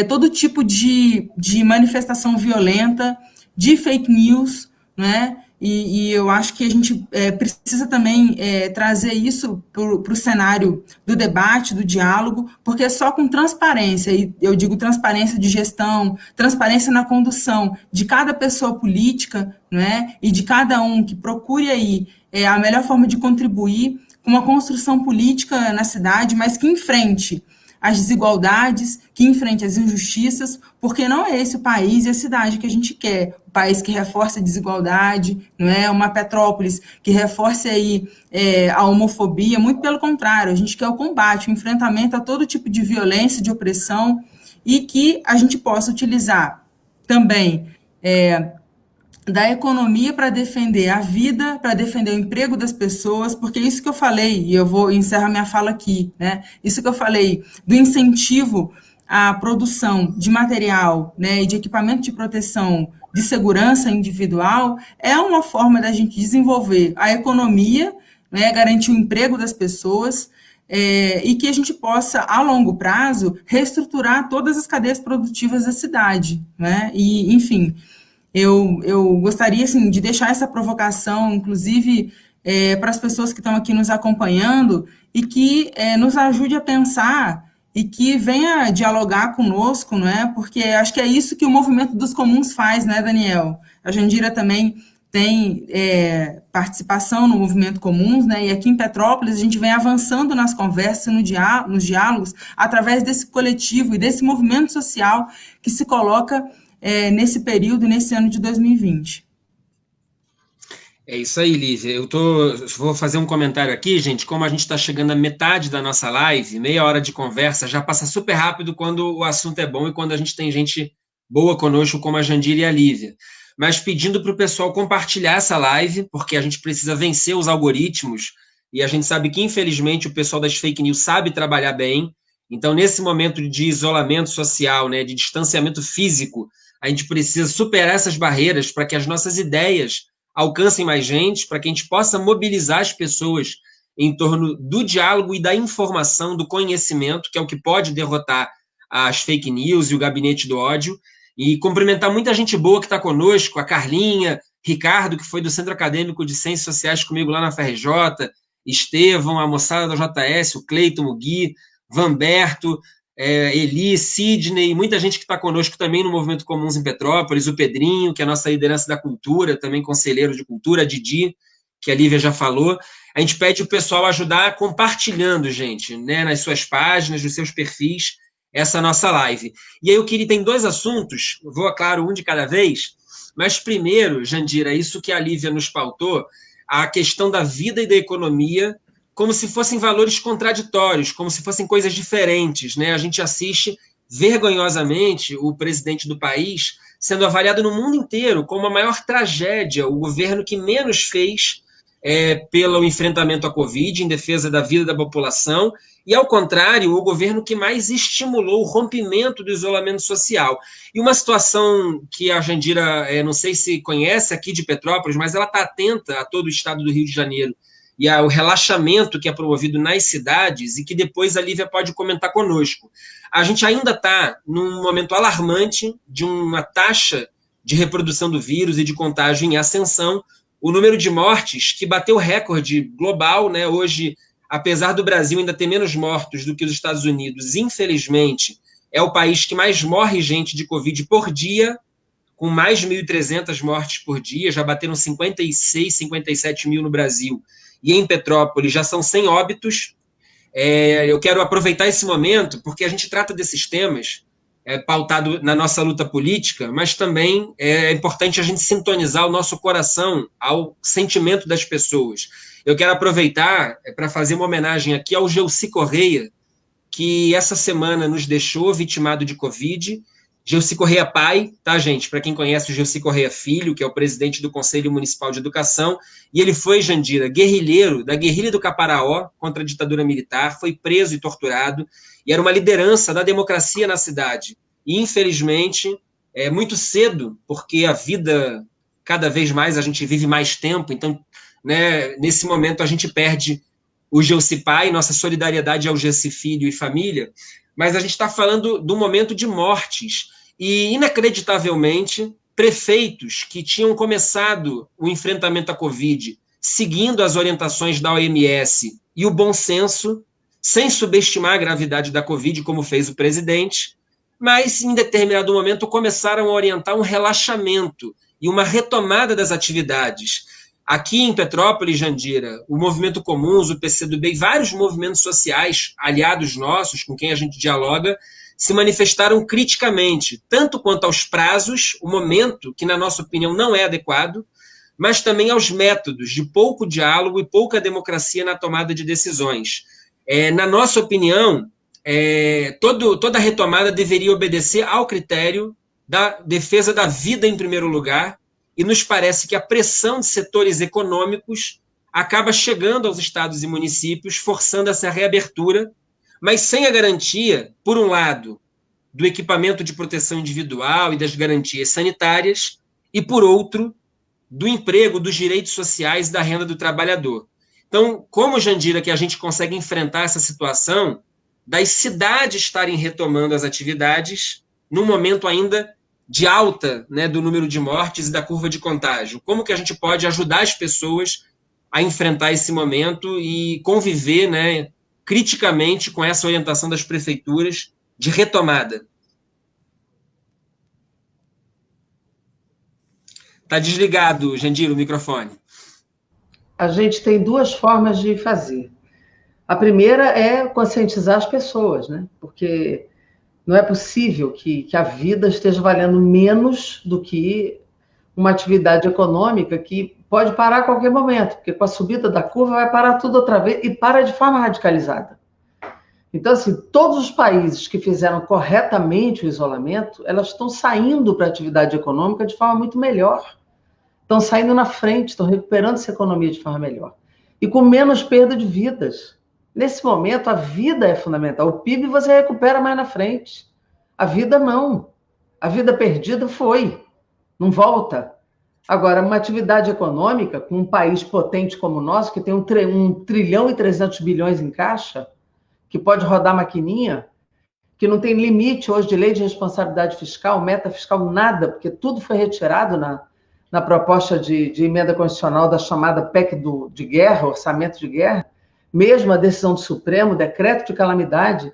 todo tipo de manifestação violenta, de fake news, né? E eu acho que a gente precisa também trazer isso para o cenário do debate, do diálogo, porque só com transparência, e eu digo transparência de gestão, transparência na condução de cada pessoa política, né, e de cada um que procure aí a melhor forma de contribuir com uma construção política na cidade, mas que enfrente as desigualdades, que enfrente as injustiças, porque não é esse o país e a cidade que a gente quer. O país que reforça a desigualdade, não é uma Petrópolis que reforce aí a homofobia, muito pelo contrário, a gente quer o combate, o enfrentamento a todo tipo de violência, de opressão, e que a gente possa utilizar também da economia para defender a vida, para defender o emprego das pessoas, porque isso que eu falei, e eu vou encerrar minha fala aqui, né? Isso que eu falei do incentivo à produção de material, né, e de equipamento de proteção de segurança individual é uma forma da gente desenvolver a economia, né, garantir o emprego das pessoas, e que a gente possa, a longo prazo, reestruturar todas as cadeias produtivas da cidade, né? E, enfim, eu gostaria, assim, de deixar essa provocação, inclusive, para as pessoas que estão aqui nos acompanhando e que nos ajude a pensar e que venha dialogar conosco, não é? Porque acho que é isso que o movimento dos comuns faz, né, Daniel? A Jandira também tem participação no movimento comuns, né? E aqui em Petrópolis a gente vem avançando nas conversas, nos diálogos, através desse coletivo e desse movimento social que se coloca nesse período, nesse ano de 2020. É isso aí, Lívia. Vou fazer um comentário aqui, gente. Como a gente está chegando à metade da nossa live, meia hora de conversa já passa super rápido quando o assunto é bom e quando a gente tem gente boa conosco, como a Jandira e a Lívia. Mas pedindo para o pessoal compartilhar essa live, porque a gente precisa vencer os algoritmos e a gente sabe que, infelizmente, o pessoal das fake news sabe trabalhar bem. Então, nesse momento de isolamento social, né, de distanciamento físico, a gente precisa superar essas barreiras para que as nossas ideias alcancem mais gente, para que a gente possa mobilizar as pessoas em torno do diálogo e da informação, do conhecimento, que é o que pode derrotar as fake news e o gabinete do ódio. E cumprimentar muita gente boa que está conosco, a Carlinha, Ricardo, que foi do Centro Acadêmico de Ciências Sociais comigo lá na FRJ, Estevão, a moçada da JS, o Cleiton, o Gui, Vanberto, Eli, Sidney, muita gente que está conosco também no Movimento Comuns em Petrópolis, o Pedrinho, que é a nossa liderança da cultura, também conselheiro de cultura, a Didi, que a Lívia já falou. A gente pede o pessoal ajudar compartilhando, gente, né, nas suas páginas, nos seus perfis, essa nossa live. E aí eu queria, tem dois assuntos, vou, claro, um de cada vez, mas primeiro, Jandira, isso que a Lívia nos pautou, a questão da vida e da economia, como se fossem valores contraditórios, como se fossem coisas diferentes, né? A gente assiste vergonhosamente o presidente do país sendo avaliado no mundo inteiro como a maior tragédia, o governo que menos fez pelo enfrentamento à Covid, em defesa da vida da população, e, ao contrário, o governo que mais estimulou o rompimento do isolamento social. E uma situação que a Jandira, não sei se conhece aqui de Petrópolis, mas ela está atenta a todo o estado do Rio de Janeiro, e ao relaxamento que é promovido nas cidades e que depois a Lívia pode comentar conosco. A gente ainda está num momento alarmante de uma taxa de reprodução do vírus e de contágio em ascensão. O número de mortes, que bateu recorde global, né? Hoje, apesar do Brasil ainda ter menos mortos do que os Estados Unidos, infelizmente, é o país que mais morre gente de Covid por dia, com mais de 1.300 mortes por dia, já bateram 56, 57 mil no Brasil. E em Petrópolis já são 100 óbitos. Eu quero aproveitar esse momento, porque a gente trata desses temas pautado na nossa luta política, mas também é importante a gente sintonizar o nosso coração ao sentimento das pessoas. Eu quero aproveitar para fazer uma homenagem aqui ao Gelsi Correia, que essa semana nos deixou vitimado de Covid. Gelsi Correia pai, tá, gente? Para quem conhece o Gelsi Correia filho, que é o presidente do Conselho Municipal de Educação, e ele foi, Jandira, guerrilheiro da guerrilha do Caparaó contra a ditadura militar, foi preso e torturado, e era uma liderança da democracia na cidade. E, infelizmente, muito cedo, porque a vida, cada vez mais, a gente vive mais tempo, então, né, nesse momento a gente perde o Gelsi pai, nossa solidariedade ao Gelsi filho e família, mas a gente está falando do momento de mortes. E, inacreditavelmente, prefeitos que tinham começado o enfrentamento à Covid seguindo as orientações da OMS e o bom senso, sem subestimar a gravidade da Covid, como fez o presidente, mas, em determinado momento, começaram a orientar um relaxamento e uma retomada das atividades. Aqui em Petrópolis, Jandira, o Movimento Comuns, o PCdoB e vários movimentos sociais, aliados nossos, com quem a gente dialoga, se manifestaram criticamente, tanto quanto aos prazos, o momento, que na nossa opinião não é adequado, mas também aos métodos de pouco diálogo e pouca democracia na tomada de decisões. Na nossa opinião, toda retomada deveria obedecer ao critério da defesa da vida em primeiro lugar, e nos parece que a pressão de setores econômicos acaba chegando aos estados e municípios, forçando essa reabertura, mas sem a garantia, por um lado, do equipamento de proteção individual e das garantias sanitárias, e, por outro, do emprego, dos direitos sociais e da renda do trabalhador. Então, como, Jandira, que a gente consegue enfrentar essa situação das cidades estarem retomando as atividades num momento ainda de alta, né, do número de mortes e da curva de contágio? Como que a gente pode ajudar as pessoas a enfrentar esse momento e conviver, né, criticamente com essa orientação das prefeituras de retomada? Está desligado, Jandira, o microfone. A gente tem duas formas de fazer. A primeira é conscientizar as pessoas, né? Porque não é possível que a vida esteja valendo menos do que uma atividade econômica que pode parar a qualquer momento, porque com a subida da curva vai parar tudo outra vez e para de forma radicalizada. Então, assim, todos os países que fizeram corretamente o isolamento, elas estão saindo para a atividade econômica de forma muito melhor. Estão saindo na frente, estão recuperando essa economia de forma melhor. E com menos perda de vidas. Nesse momento, a vida é fundamental. O PIB você recupera mais na frente. A vida não. A vida perdida foi. Não volta. Agora, uma atividade econômica, com um país potente como o nosso, que tem 1 trilhão e 300 bilhões em caixa, que pode rodar maquininha, que não tem limite hoje de lei de responsabilidade fiscal, meta fiscal, nada, porque tudo foi retirado na proposta de emenda constitucional da chamada PEC de guerra, orçamento de guerra, mesmo a decisão do Supremo, decreto de calamidade.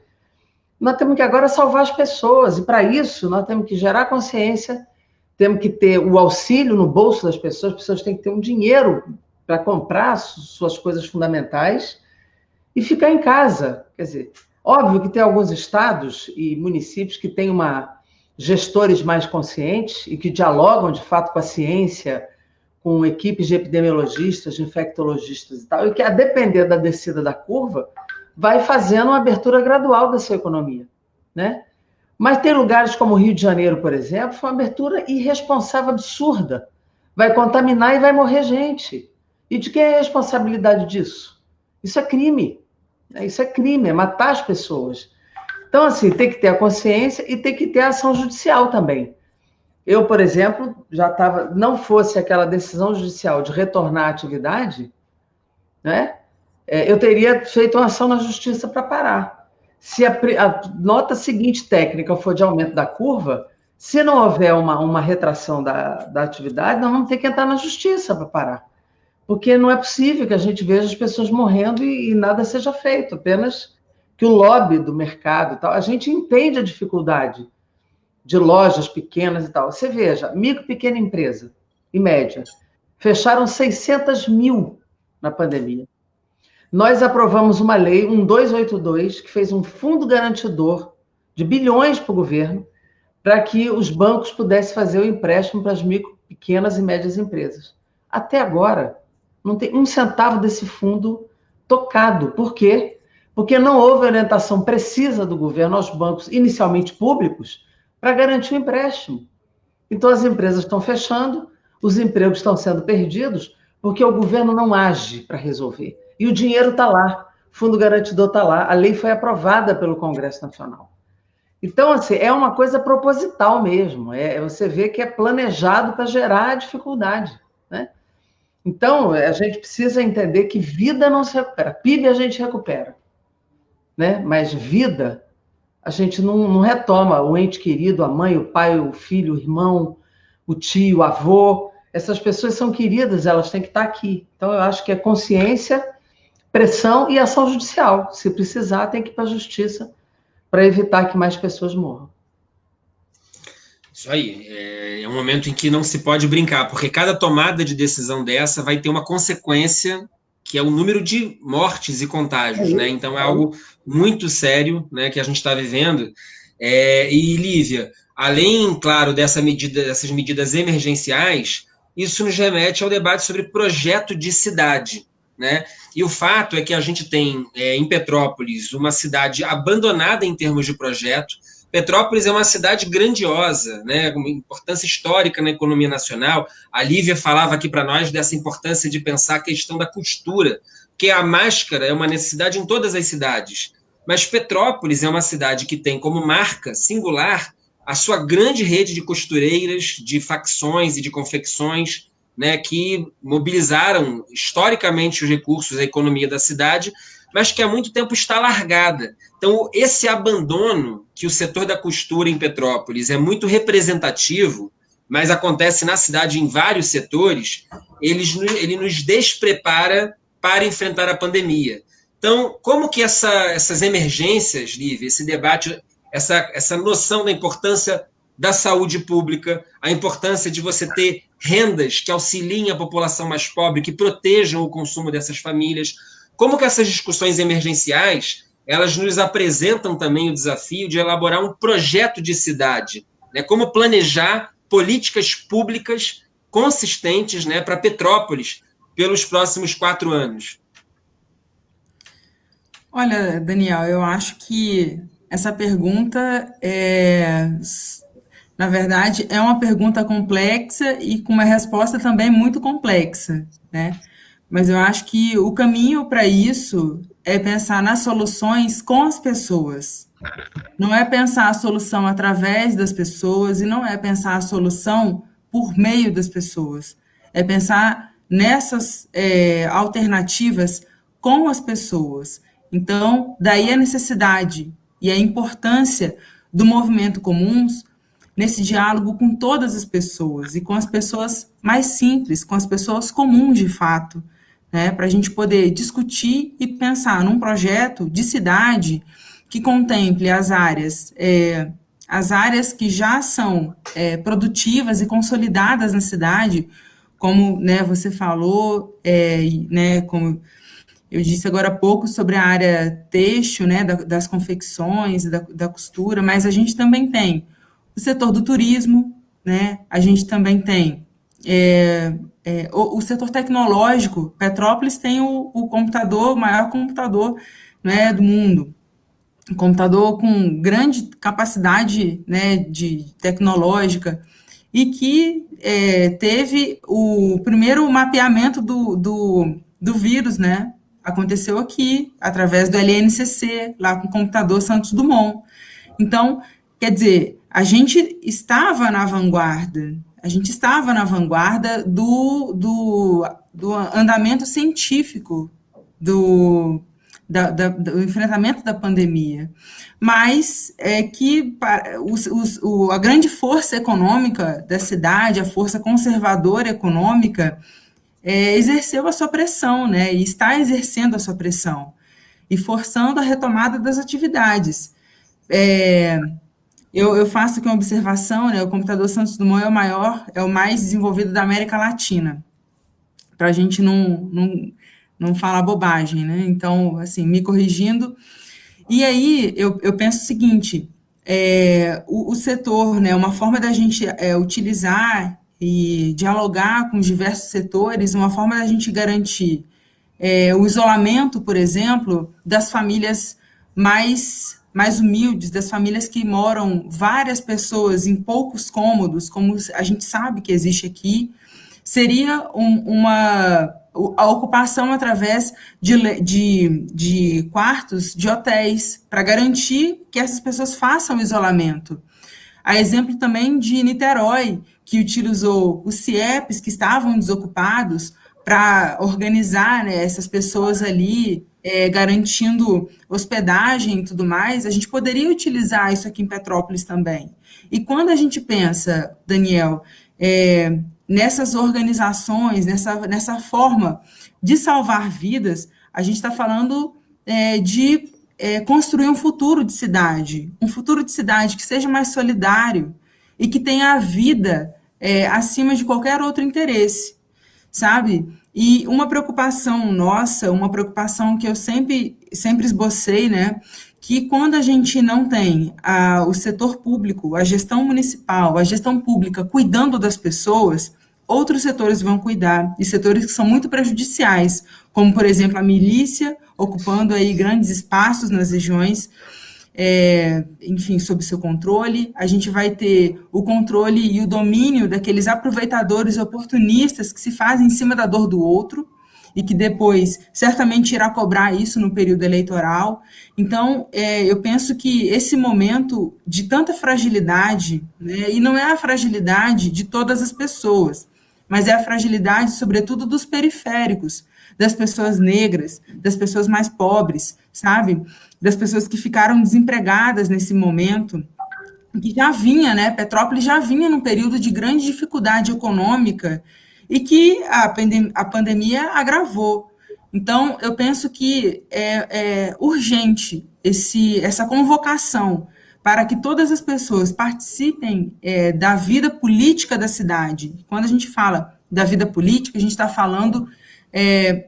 Nós temos que agora salvar as pessoas, e para isso nós temos que gerar consciência, temos que ter o auxílio no bolso das pessoas, as pessoas têm que ter um dinheiro para comprar suas coisas fundamentais e ficar em casa. Quer dizer, óbvio que tem alguns estados e municípios que têm gestores mais conscientes e que dialogam, de fato, com a ciência, com equipes de epidemiologistas, de infectologistas e tal, e que, a depender da descida da curva, vai fazendo uma abertura gradual da sua economia, né? Mas tem lugares como o Rio de Janeiro, por exemplo, foi uma abertura irresponsável, absurda. Vai contaminar e vai morrer gente. E de quem é a responsabilidade disso? Isso é crime. Isso é crime, é matar as pessoas. Então, assim, tem que ter a consciência e tem que ter a ação judicial também. Eu, por exemplo, não fosse aquela decisão judicial de retornar à atividade, né, eu teria feito uma ação na justiça para parar. Se a nota seguinte técnica for de aumento da curva, se não houver uma retração da atividade, nós vamos ter que entrar na justiça para parar. Porque não é possível que a gente veja as pessoas morrendo e nada seja feito, apenas que o lobby do mercado e tal, a gente entende a dificuldade de lojas pequenas e tal. Você veja, micro, pequena empresa, em média, fecharam 600 mil na pandemia. Nós aprovamos uma lei, 1282, que fez um fundo garantidor de bilhões para o governo, para que os bancos pudessem fazer o empréstimo para as micro, pequenas e médias empresas. Até agora, não tem um centavo desse fundo tocado. Por quê? Porque não houve orientação precisa do governo aos bancos, inicialmente públicos, para garantir o empréstimo. Então, as empresas estão fechando, os empregos estão sendo perdidos, porque o governo não age para resolver. E o dinheiro está lá, o fundo garantidor está lá, a lei foi aprovada pelo Congresso Nacional. Então, assim, é uma coisa proposital mesmo, você vê que é planejado para gerar dificuldade, né? Então, a gente precisa entender que vida não se recupera. PIB a gente recupera, né? Mas vida, a gente não retoma. O ente querido, a mãe, o pai, o filho, o irmão, o tio, o avô. Essas pessoas são queridas, elas têm que estar aqui. Então, eu acho que é consciência, pressão e ação judicial. Se precisar, tem que ir para a justiça para evitar que mais pessoas morram. Isso aí, é um momento em que não se pode brincar, porque cada tomada de decisão dessa vai ter uma consequência, que é o número de mortes e contágios, né? Então é algo muito sério, né, que a gente está vivendo. E Lívia, além, claro, dessas medidas emergenciais, isso nos remete ao debate sobre projeto de cidade, né? E o fato é que a gente tem em Petrópolis uma cidade abandonada em termos de projeto. Petrópolis é uma cidade grandiosa, né, com uma importância histórica na economia nacional. A Lívia falava aqui para nós dessa importância de pensar a questão da costura, porque a máscara é uma necessidade em todas as cidades. Mas Petrópolis é uma cidade que tem como marca singular a sua grande rede de costureiras, de facções e de confecções, né, que mobilizaram historicamente os recursos da economia da cidade, mas que há muito tempo está largada. Então, esse abandono que o setor da costura em Petrópolis é muito representativo, mas acontece na cidade em vários setores, ele nos desprepara para enfrentar a pandemia. Então, como que essas emergências, Lívia, esse debate, essa noção da importância da saúde pública, a importância de você ter rendas que auxiliem a população mais pobre, que protejam o consumo dessas famílias, como que essas discussões emergenciais, elas nos apresentam também o desafio de elaborar um projeto de cidade, né? Como planejar políticas públicas consistentes, né, para Petrópolis pelos próximos 4 anos. Olha, Daniel, eu acho que essa pergunta na verdade, é uma pergunta complexa e com uma resposta também muito complexa, né? Mas eu acho que o caminho para isso é pensar nas soluções com as pessoas. Não é pensar a solução através das pessoas e não é pensar a solução por meio das pessoas. É pensar nessas alternativas com as pessoas. Então, daí a necessidade e a importância do movimento comuns nesse diálogo com todas as pessoas e com as pessoas mais simples, com as pessoas comuns de fato, né, para a gente poder discutir e pensar num projeto de cidade que contemple as áreas que já são produtivas e consolidadas na cidade, como, né, você falou, né, como eu disse agora há pouco sobre a área têxtil, né, das confecções, da costura, mas a gente também tem o setor do turismo, né, a gente também tem o setor tecnológico. Petrópolis tem o computador, o maior computador, né, do mundo, um computador com grande capacidade, né, de tecnológica, e que teve o primeiro mapeamento do vírus, né, aconteceu aqui, através do LNCC, lá com o computador Santos Dumont. Então, quer dizer, a gente estava na vanguarda do andamento científico do enfrentamento da pandemia, mas que a grande força econômica da cidade, a força conservadora econômica, exerceu a sua pressão, né, e está exercendo a sua pressão, e forçando a retomada das atividades. Eu faço aqui uma observação, né, o computador Santos Dumont é o mais desenvolvido da América Latina, para a gente não falar bobagem, né? Então, assim, me corrigindo. E aí, eu penso o seguinte, o setor, né, uma forma da gente utilizar e dialogar com os diversos setores, uma forma da gente garantir o isolamento, por exemplo, das famílias mais humildes, das famílias que moram várias pessoas em poucos cômodos, como a gente sabe que existe aqui, seria a ocupação através de quartos de hotéis, para garantir que essas pessoas façam o isolamento. Há exemplo também de Niterói, que utilizou os CIEPs que estavam desocupados para organizar, né, essas pessoas ali, garantindo hospedagem e tudo mais. A gente poderia utilizar isso aqui em Petrópolis também. E quando a gente pensa, Daniel, nessas organizações, nessa forma de salvar vidas, a gente está falando de construir um futuro de cidade que seja mais solidário e que tem a vida acima de qualquer outro interesse, sabe? E uma preocupação nossa, uma preocupação que eu sempre esbocei, né, que quando a gente não tem o setor público, a gestão municipal, a gestão pública cuidando das pessoas, outros setores vão cuidar, e setores que são muito prejudiciais, como, por exemplo, a milícia, ocupando aí grandes espaços nas regiões, enfim, sob seu controle. A gente vai ter o controle e o domínio daqueles aproveitadores oportunistas que se fazem em cima da dor do outro, e que depois certamente irá cobrar isso no período eleitoral. Então, eu penso que esse momento de tanta fragilidade, né, e não é a fragilidade de todas as pessoas, mas é a fragilidade, sobretudo, dos periféricos, das pessoas negras, das pessoas mais pobres, sabe? Das pessoas que ficaram desempregadas nesse momento, que já vinha, né? Petrópolis já vinha num período de grande dificuldade econômica e que a pandemia agravou. Então, eu penso que é urgente essa convocação para que todas as pessoas participem da vida política da cidade. Quando a gente fala da vida política, a gente está falando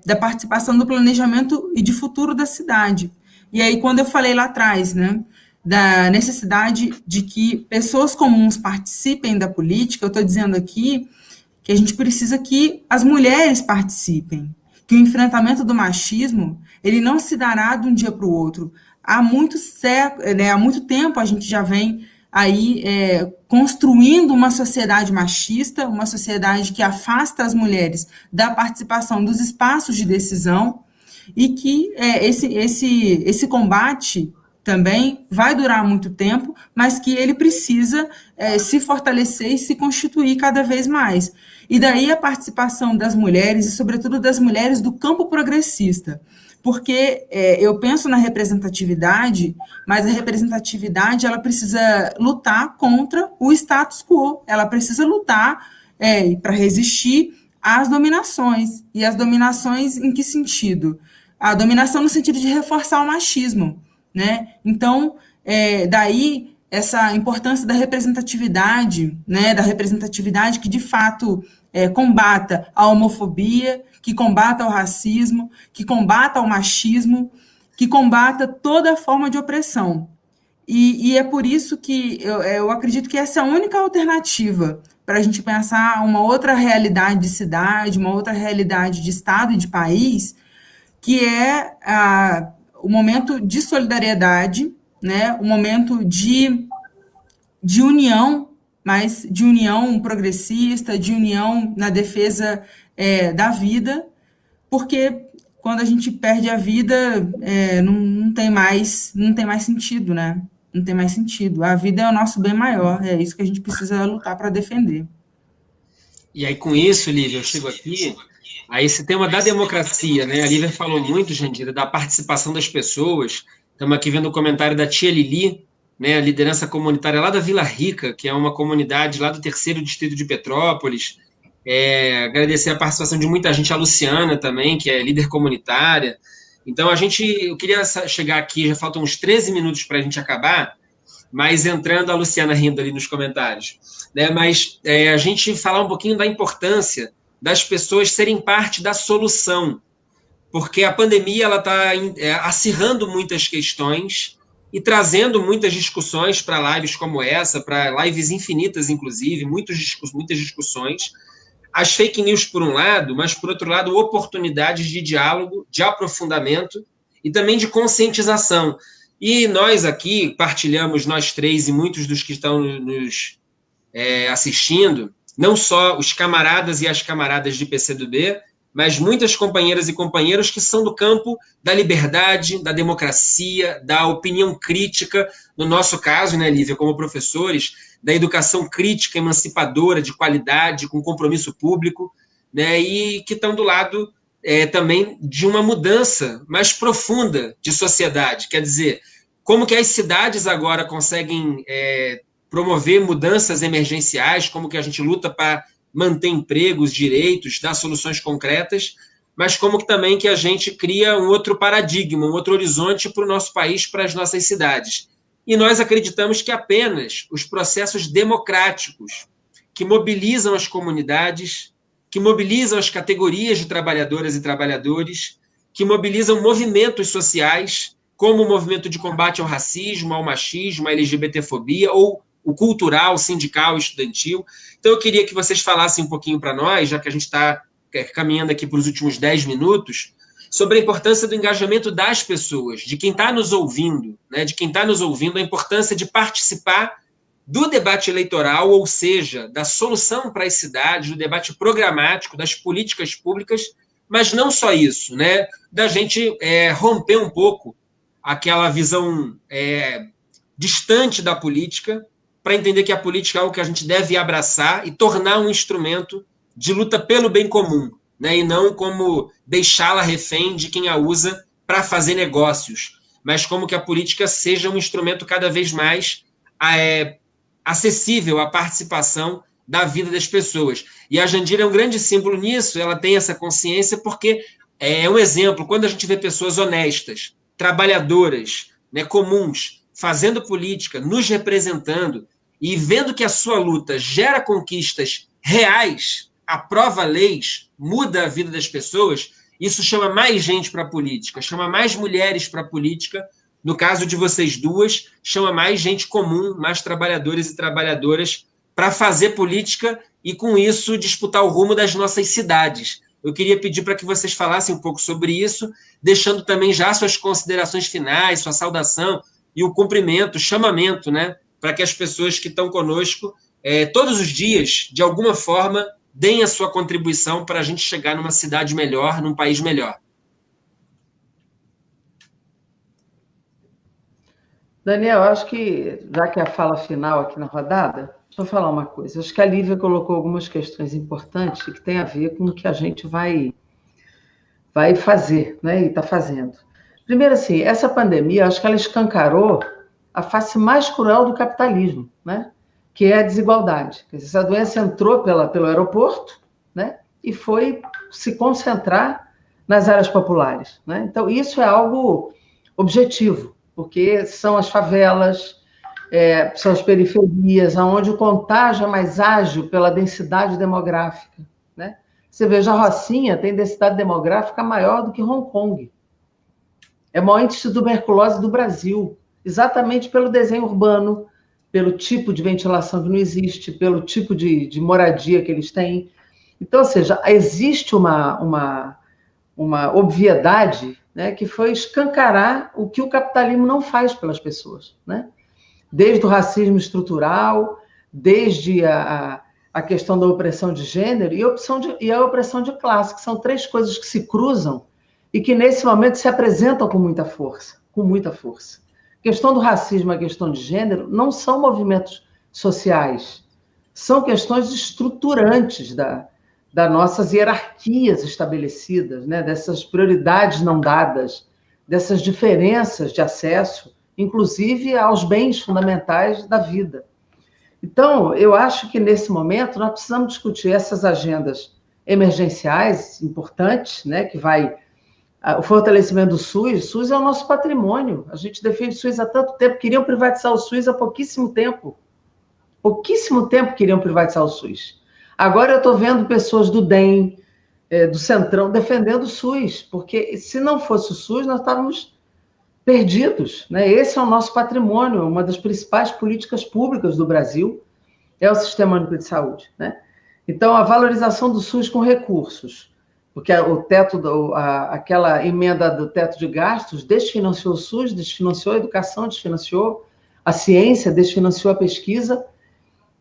da participação do planejamento e de futuro da cidade. E aí, quando eu falei lá atrás, né, da necessidade de que pessoas comuns participem da política, eu estou dizendo aqui que a gente precisa que as mulheres participem, que o enfrentamento do machismo, ele não se dará de um dia para o outro. Há muito tempo a gente já vem aí construindo uma sociedade machista, uma sociedade que afasta as mulheres da participação dos espaços de decisão, e que esse combate também vai durar muito tempo, mas que ele precisa se fortalecer e se constituir cada vez mais. E daí a participação das mulheres, e sobretudo das mulheres do campo progressista, porque eu penso na representatividade, mas a representatividade ela precisa lutar contra o status quo, ela precisa lutar para resistir às dominações. E as dominações em que sentido? A dominação no sentido de reforçar o machismo, né? Então, daí essa importância da representatividade, né? Da representatividade que, de fato, combata a homofobia, que combata o racismo, que combata o machismo, que combata toda forma de opressão. E é por isso que eu acredito que essa é a única alternativa para a gente pensar uma outra realidade de cidade, uma outra realidade de Estado e de país, que é o momento de solidariedade, né? O momento de união, mas de união progressista, de união na defesa da vida, porque quando a gente perde a vida, não tem mais sentido, né? Não tem mais sentido. A vida é o nosso bem maior, é isso que a gente precisa lutar para defender. E aí, com isso, Lívia, eu chego aqui a esse tema da democracia, né? A Lívia falou muito, Jandira, da participação das pessoas. Estamos aqui vendo o comentário da tia Lili, né? A liderança comunitária lá da Vila Rica, que é uma comunidade lá do 3º Distrito de Petrópolis. Agradecer a participação de muita gente, a Luciana também, que é líder comunitária. Então, eu queria chegar aqui, já faltam uns 13 minutos para a gente acabar, mas entrando, a Luciana rindo ali nos comentários, né? Mas a gente falar um pouquinho da importância das pessoas serem parte da solução, porque a pandemia está acirrando muitas questões e trazendo muitas discussões para lives como essa, para lives infinitas, inclusive, muitas discussões. As fake news, por um lado, mas, por outro lado, oportunidades de diálogo, de aprofundamento e também de conscientização. E nós aqui partilhamos, nós três e muitos dos que estão nos assistindo, não só os camaradas e as camaradas de PCdoB, mas muitas companheiras e companheiros que são do campo da liberdade, da democracia, da opinião crítica, no nosso caso, né, Lívia, como professores, da educação crítica, emancipadora, de qualidade, com compromisso público, né, e que estão do lado também de uma mudança mais profunda de sociedade. Quer dizer, como que as cidades agora conseguem promover mudanças emergenciais, como que a gente luta para manter empregos, direitos, dar soluções concretas, mas como que também que a gente cria um outro paradigma, um outro horizonte para o nosso país, para as nossas cidades. E nós acreditamos que apenas os processos democráticos que mobilizam as comunidades, que mobilizam as categorias de trabalhadoras e trabalhadores, que mobilizam movimentos sociais, como o movimento de combate ao racismo, ao machismo, à LGBTfobia, ou o cultural, sindical, estudantil. Então, eu queria que vocês falassem um pouquinho para nós, já que a gente está caminhando aqui para os últimos 10 minutos, sobre a importância do engajamento das pessoas, de quem está nos ouvindo, né, de quem está nos ouvindo, a importância de participar do debate eleitoral, ou seja, da solução para as cidades, do debate programático, das políticas públicas, mas não só isso, né, da gente romper um pouco aquela visão distante da política, para entender que a política é algo que a gente deve abraçar e tornar um instrumento de luta pelo bem comum, né, e não como deixá-la refém de quem a usa para fazer negócios, mas como que a política seja um instrumento cada vez mais acessível à participação da vida das pessoas. E a Jandira é um grande símbolo nisso, ela tem essa consciência porque é um exemplo, quando a gente vê pessoas honestas, trabalhadoras, né, comuns, fazendo política, nos representando e vendo que a sua luta gera conquistas reais, aprova leis, muda a vida das pessoas, isso chama mais gente para a política, chama mais mulheres para a política. No caso de vocês duas, chama mais gente comum, mais trabalhadores e trabalhadoras para fazer política e, com isso, disputar o rumo das nossas cidades. Eu queria pedir para que vocês falassem um pouco sobre isso, deixando também já suas considerações finais, sua saudação e o cumprimento, o chamamento, né, para que as pessoas que estão conosco, todos os dias, de alguma forma, deem a sua contribuição para a gente chegar numa cidade melhor, num país melhor. Daniel, eu acho que, já que é a fala final aqui na rodada, deixa eu falar uma coisa. Acho que a Lívia colocou algumas questões importantes que têm a ver com o que a gente vai fazer, né, e está fazendo. Primeiro, assim, essa pandemia, acho que ela escancarou a face mais cruel do capitalismo, né, que é a desigualdade. Quer dizer, essa doença entrou pelo aeroporto, né, e foi se concentrar nas áreas populares, né? Então, isso é algo objetivo, porque são as favelas, são as periferias, onde o contágio é mais ágil pela densidade demográfica, né? Você veja, a Rocinha tem densidade demográfica maior do que Hong Kong. É o maior índice de tuberculose do Brasil, exatamente pelo desenho urbano, pelo tipo de ventilação que não existe, pelo tipo de moradia que eles têm. Então, ou seja, existe uma obviedade, né, que foi escancarar o que o capitalismo não faz pelas pessoas, né? Desde o racismo estrutural, desde a questão da opressão de gênero e a opressão de classe, que são três coisas que se cruzam e que, nesse momento, se apresentam com muita força, com muita força. A questão do racismo e a questão de gênero não são movimentos sociais, são questões estruturantes das nossas hierarquias estabelecidas, né? Dessas prioridades não dadas, dessas diferenças de acesso, inclusive aos bens fundamentais da vida. Então, eu acho que, nesse momento, nós precisamos discutir essas agendas emergenciais importantes, né? Que vai... O fortalecimento do SUS. O SUS é o nosso patrimônio. A gente defende o SUS há tanto tempo. Queriam privatizar o SUS há pouquíssimo tempo. Pouquíssimo tempo queriam privatizar o SUS. Agora eu estou vendo pessoas do DEM, do Centrão, defendendo o SUS, porque se não fosse o SUS, nós estávamos perdidos, né? Esse é o nosso patrimônio, uma das principais políticas públicas do Brasil é o Sistema Único de Saúde, né? Então, a valorização do SUS com recursos, porque aquela emenda do teto de gastos desfinanciou o SUS, desfinanciou a educação, desfinanciou a ciência, desfinanciou a pesquisa.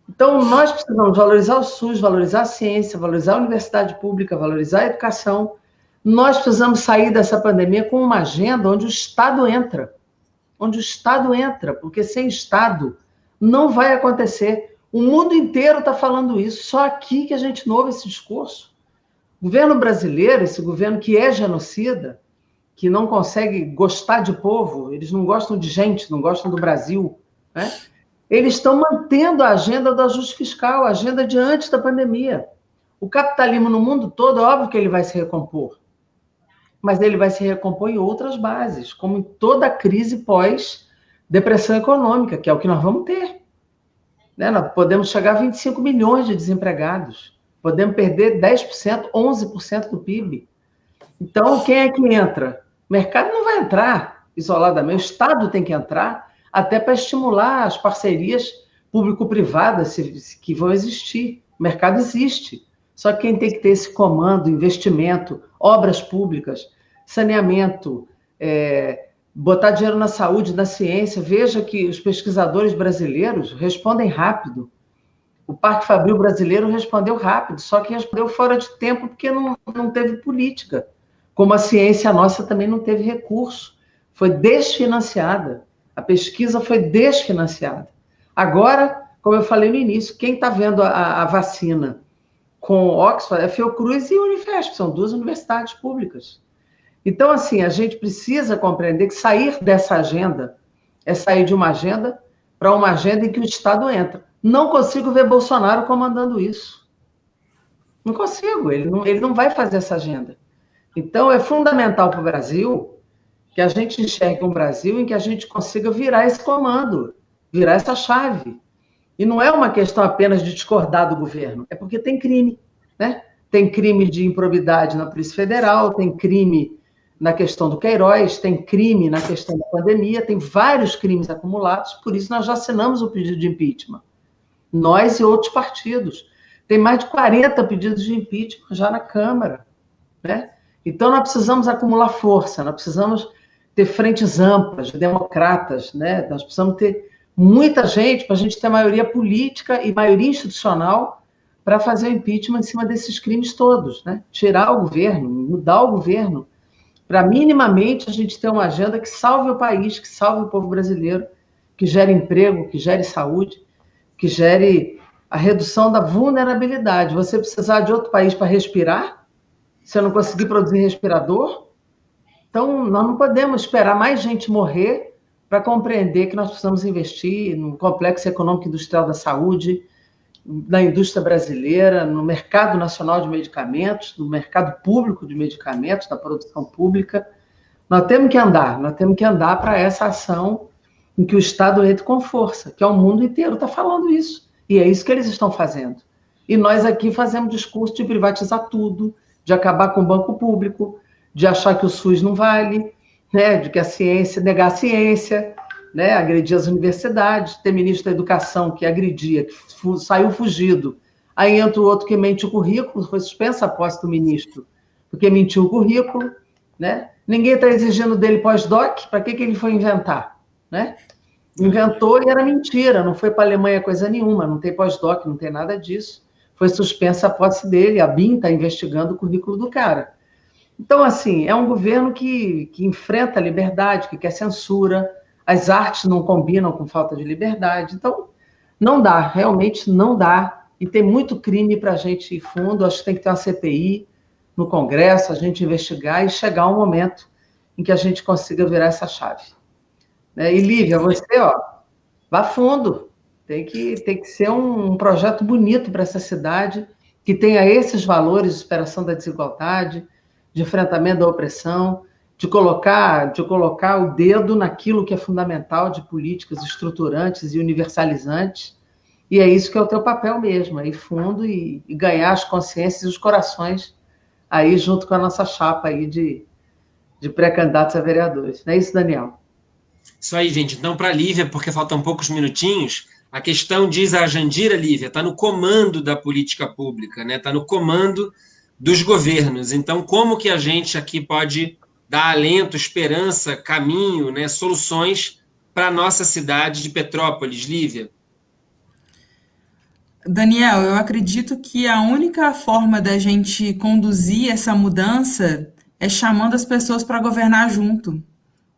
Então, nós precisamos valorizar o SUS, valorizar a ciência, valorizar a universidade pública, valorizar a educação. Nós precisamos sair dessa pandemia com uma agenda onde o Estado entra. Onde o Estado entra, porque sem Estado não vai acontecer. O mundo inteiro está falando isso, só aqui que a gente não ouve esse discurso. O governo brasileiro, esse governo que é genocida, que não consegue gostar de povo, eles não gostam de gente, não gostam do Brasil, né? Eles estão mantendo a agenda do ajuste fiscal, a agenda de antes da pandemia. O capitalismo no mundo todo, é óbvio que ele vai se recompor, mas ele vai se recompor em outras bases, como em toda a crise depressão econômica, que é o que nós vamos ter. Né? Nós podemos chegar a 25 milhões de desempregados, podemos perder 10%, 11% do PIB. Então, quem é que entra? O mercado não vai entrar isoladamente, o Estado tem que entrar até para estimular as parcerias público-privadas que vão existir. O mercado existe. Só que quem tem que ter esse comando, investimento, obras públicas, saneamento, botar dinheiro na saúde, na ciência. Veja que os pesquisadores brasileiros respondem rápido. O Parque Fabril brasileiro respondeu rápido, só que respondeu fora de tempo porque não teve política. Como a ciência nossa também não teve recurso. Foi desfinanciada. A pesquisa foi desfinanciada. Agora, como eu falei no início, quem está vendo a vacina com Oxford é Fiocruz e Unifesp, são duas universidades públicas. Então, assim, a gente precisa compreender que sair dessa agenda é sair de uma agenda para uma agenda em que o Estado entra. Não consigo ver Bolsonaro comandando isso. Não consigo, ele não vai fazer essa agenda. Então, é fundamental para o Brasil que a gente enxergue um Brasil em que a gente consiga virar esse comando, virar essa chave. E não é uma questão apenas de discordar do governo, é porque tem crime, né? Tem crime de improbidade na Polícia Federal, tem crime na questão do Queiroz, tem crime na questão da pandemia, tem vários crimes acumulados, por isso nós já assinamos o pedido de impeachment. Nós e outros partidos. Tem mais de 40 pedidos de impeachment já na Câmara, né? Então, nós precisamos acumular força, nós precisamos ter frentes amplas, democratas, né? Nós precisamos ter muita gente para a gente ter maioria política e maioria institucional para fazer o impeachment em cima desses crimes todos, né? Tirar o governo, mudar o governo, para minimamente a gente ter uma agenda que salve o país, que salve o povo brasileiro, que gere emprego, que gere saúde, que gere a redução da vulnerabilidade. Você precisar de outro país para respirar, se eu não conseguir produzir respirador, então nós não podemos esperar mais gente morrer para compreender que nós precisamos investir no complexo econômico e industrial da saúde, na indústria brasileira, no mercado nacional de medicamentos, no mercado público de medicamentos, da produção pública. Nós temos que andar para essa ação em que o Estado entre com força, que é o mundo inteiro está falando isso. E é isso que eles estão fazendo. E nós aqui fazemos discurso de privatizar tudo, de acabar com o banco público, de achar que o SUS não vale, né, de que a ciência, negar a ciência, né, agredir as universidades, ter ministro da Educação que agredia, que saiu fugido. Aí entra o outro que mente o currículo, foi suspensa a posse do ministro, porque mentiu o currículo, né? Ninguém está exigindo dele pós-doc, para que ele foi inventar, né? Inventou e era mentira, não foi para a Alemanha coisa nenhuma, não tem pós-doc, não tem nada disso. Foi suspensa a posse dele, a BIM está investigando o currículo do cara. Então, assim, é um governo que enfrenta a liberdade, que quer censura, as artes não combinam com falta de liberdade. Então, não dá, realmente não dá. E tem muito crime para a gente ir fundo. Acho que tem que ter uma CPI no Congresso, a gente investigar e chegar um momento em que a gente consiga virar essa chave. E, Lívia, você, vá fundo. Tem que ser um projeto bonito para essa cidade, que tenha esses valores de superação da desigualdade, de enfrentamento da opressão, de colocar o dedo naquilo que é fundamental de políticas estruturantes e universalizantes. E é isso que é o teu papel mesmo, ir fundo e ganhar as consciências e os corações aí junto com a nossa chapa aí de pré-candidatos a vereadores. Não é isso, Daniel? Isso aí, gente. Então, para a Lívia, porque faltam poucos minutinhos, a questão, diz a Jandira, Lívia, está no comando da política pública, né? Está no comando dos governos. Então, como que a gente aqui pode dar alento, esperança, caminho, né, soluções para a nossa cidade de Petrópolis, Lívia? Daniel, eu acredito que a única forma da gente conduzir essa mudança é chamando as pessoas para governar junto,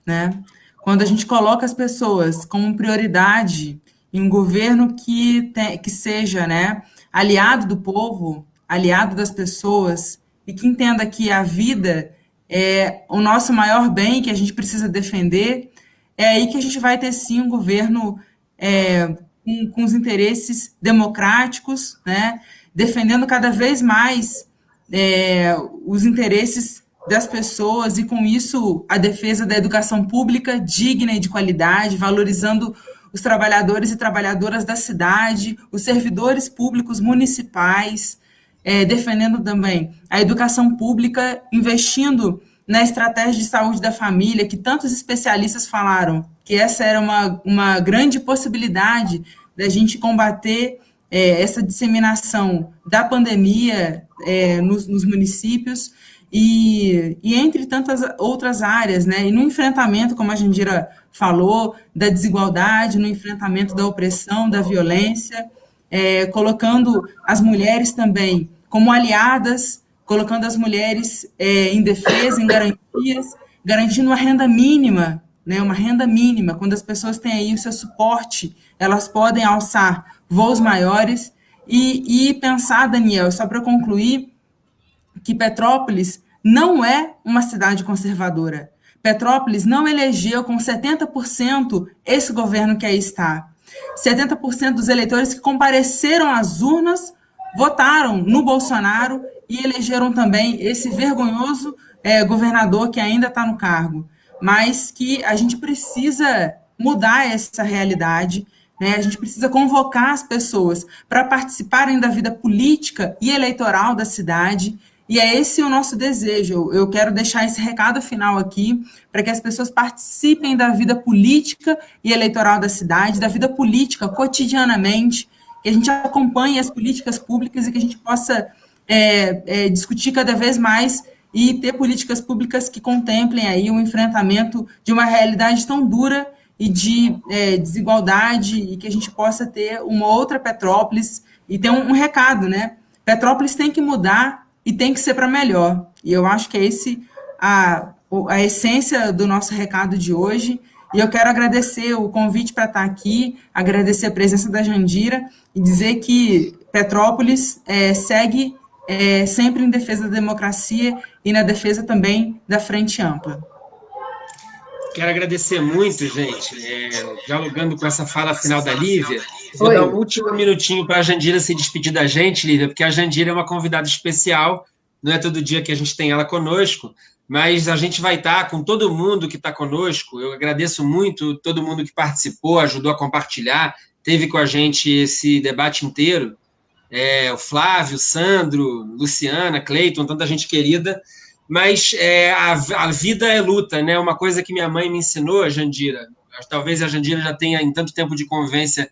né? Quando a gente coloca as pessoas como prioridade em um governo que seja, né, aliado do povo, aliado das pessoas, e que entenda que a vida é o nosso maior bem, que a gente precisa defender, é aí que a gente vai ter, sim, um governo com os interesses democráticos, né, defendendo cada vez mais os interesses das pessoas e, com isso, a defesa da educação pública digna e de qualidade, valorizando os trabalhadores e trabalhadoras da cidade, os servidores públicos municipais, defendendo também a educação pública, investindo na estratégia de saúde da família, que tantos especialistas falaram que essa era uma grande possibilidade da gente combater essa disseminação da pandemia nos municípios, e entre tantas outras áreas, né? E no enfrentamento, como a Jandira falou, da desigualdade, no enfrentamento da opressão, da violência, colocando as mulheres também como aliadas, colocando as mulheres em defesa, em garantias, garantindo uma renda mínima, né? Uma renda mínima. Quando as pessoas têm aí o seu suporte, elas podem alçar voos maiores. E pensar, Daniel, só para concluir, que Petrópolis não é uma cidade conservadora. Petrópolis não elegeu com 70% esse governo que aí está. 70% dos eleitores que compareceram às urnas votaram no Bolsonaro e elegeram também esse vergonhoso governador que ainda está no cargo. Mas que a gente precisa mudar essa realidade, né? A gente precisa convocar as pessoas para participarem da vida política e eleitoral da cidade. E é esse o nosso desejo. Eu quero deixar esse recado final aqui, para que as pessoas participem da vida política e eleitoral da cidade, da vida política cotidianamente, que a gente acompanhe as políticas públicas e que a gente possa discutir cada vez mais e ter políticas públicas que contemplem aí o enfrentamento de uma realidade tão dura e de desigualdade, e que a gente possa ter uma outra Petrópolis e ter um recado, né? Petrópolis tem que mudar e tem que ser para melhor. E eu acho que é esse a essência do nosso recado de hoje. E eu quero agradecer o convite para estar aqui, agradecer a presença da Jandira e dizer que Petrópolis segue sempre em defesa da democracia e na defesa também da Frente Ampla. Quero agradecer muito, gente, dialogando com essa fala final da Lívia. Vou dar um último minutinho para a Jandira se despedir da gente, Lívia, porque a Jandira é uma convidada especial, não é todo dia que a gente tem ela conosco, mas a gente vai estar com todo mundo que está conosco. Eu agradeço muito todo mundo que participou, ajudou a compartilhar, teve com a gente esse debate inteiro. O Flávio, Sandro, Luciana, Cleiton, tanta gente querida. Mas a vida é luta, né? Uma coisa que minha mãe me ensinou, a Jandira, talvez a Jandira já tenha, em tanto tempo de convivência,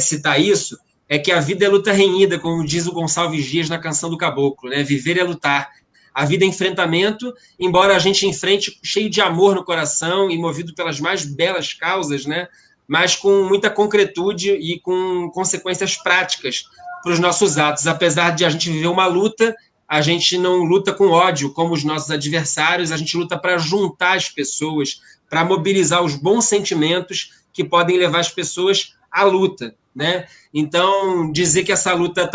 citar isso, é que a vida é luta renhida, como diz o Gonçalves Dias na Canção do Caboclo, né? Viver é lutar. A vida é enfrentamento, embora a gente enfrente cheio de amor no coração e movido pelas mais belas causas, né? Mas com muita concretude e com consequências práticas para os nossos atos. Apesar de a gente viver uma luta, a gente não luta com ódio, como os nossos adversários, a gente luta para juntar as pessoas, para mobilizar os bons sentimentos que podem levar as pessoas à luta, né? Então, dizer que essa luta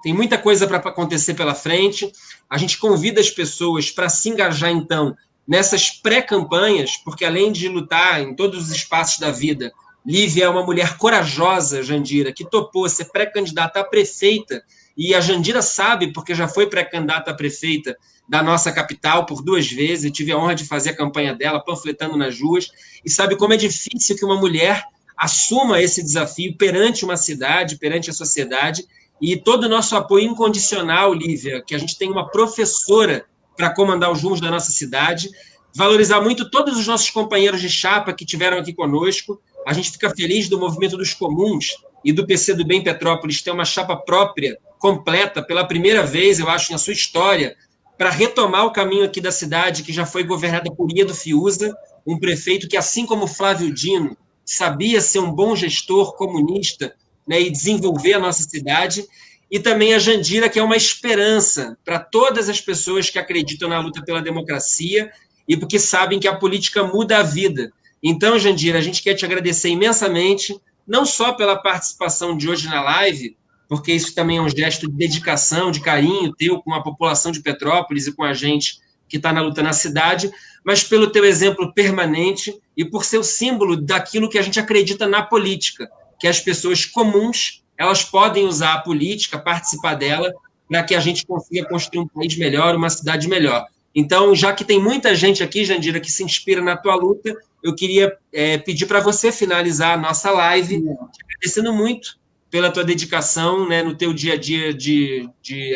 tem muita coisa para acontecer pela frente, a gente convida as pessoas para se engajar, então, nessas pré-campanhas, porque além de lutar em todos os espaços da vida, Lívia é uma mulher corajosa, Jandira, que topou ser pré-candidata a prefeita. E a Jandira sabe, porque já foi pré-candidata a prefeita da nossa capital por 2 vezes, e tive a honra de fazer a campanha dela, panfletando nas ruas, e sabe como é difícil que uma mulher assuma esse desafio perante uma cidade, perante a sociedade, e todo o nosso apoio incondicional, Lívia, que a gente tem uma professora para comandar os rumos da nossa cidade, valorizar muito todos os nossos companheiros de chapa que tiveram aqui conosco. A gente fica feliz do Movimento dos Comuns e do PC do Bem Petrópolis ter uma chapa própria, completa, pela primeira vez, eu acho, na sua história, para retomar o caminho aqui da cidade, que já foi governada por Iedo Fiuza, um prefeito que, assim como Flávio Dino, sabia ser um bom gestor comunista, né, e desenvolver a nossa cidade, e também a Jandira, que é uma esperança para todas as pessoas que acreditam na luta pela democracia e porque sabem que a política muda a vida. Então, Jandira, a gente quer te agradecer imensamente, não só pela participação de hoje na live, porque isso também é um gesto de dedicação, de carinho teu com a população de Petrópolis e com a gente que está na luta na cidade, mas pelo teu exemplo permanente e por ser o símbolo daquilo que a gente acredita na política, que as pessoas comuns, elas podem usar a política, participar dela, para que a gente consiga construir um país melhor, uma cidade melhor. Então, já que tem muita gente aqui, Jandira, que se inspira na tua luta, eu queria pedir para você finalizar a nossa live, te agradecendo muito pela tua dedicação, né, no teu dia a dia de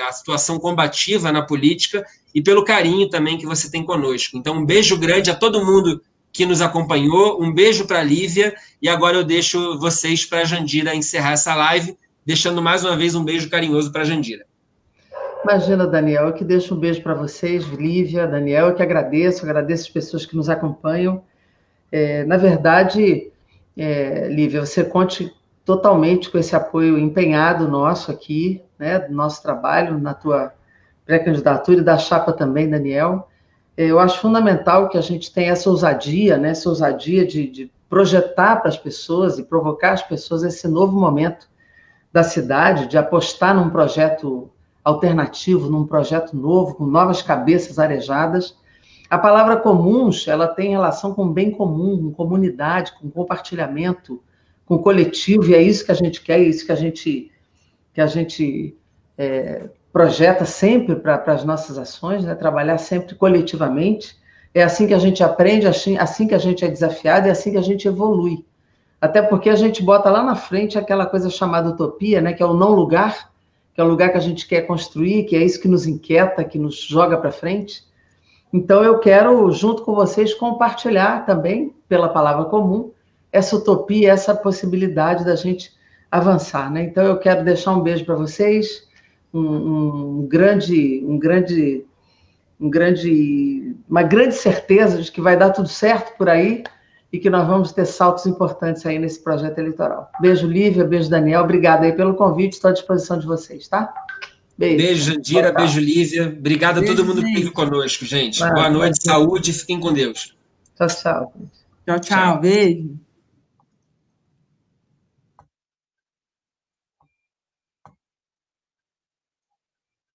atuação combativa na política e pelo carinho também que você tem conosco. Então, um beijo grande a todo mundo que nos acompanhou, um beijo para a Lívia, e agora eu deixo vocês para a Jandira encerrar essa live, deixando mais uma vez um beijo carinhoso para a Jandira. Imagina, Daniel, eu que deixo um beijo para vocês, Lívia, Daniel, eu que agradeço as pessoas que nos acompanham. Na verdade, Lívia, você conte totalmente com esse apoio empenhado nosso aqui, né, do nosso trabalho, na tua pré-candidatura e da chapa também, Daniel. Eu acho fundamental que a gente tenha essa ousadia, né, de projetar para as pessoas e provocar as pessoas esse novo momento da cidade, de apostar num projeto alternativo, num projeto novo, com novas cabeças arejadas. A palavra comuns, ela tem relação com bem comum, com comunidade, com compartilhamento, com coletivo, e é isso que a gente quer, é isso que a gente projeta sempre para as nossas ações, né? Trabalhar sempre coletivamente. É assim que a gente aprende, assim que a gente é desafiado, é assim que a gente evolui. Até porque a gente bota lá na frente aquela coisa chamada utopia, né? Que é o não lugar, que é o lugar que a gente quer construir, que é isso que nos inquieta, que nos joga para frente. Então, eu quero, junto com vocês, compartilhar também, pela palavra comum, essa utopia, essa possibilidade da gente avançar, né? Então, eu quero deixar um beijo para vocês, uma grande certeza de que vai dar tudo certo por aí e que nós vamos ter saltos importantes aí nesse projeto eleitoral. Beijo, Lívia, beijo, Daniel. Obrigada aí pelo convite, estou à disposição de vocês, tá? Beijo, Jandira, beijo, Lívia. Obrigado a todo mundo que esteve conosco, gente. Boa noite, saúde, fiquem com Deus. Tchau, tchau. Tchau, tchau. Beijo.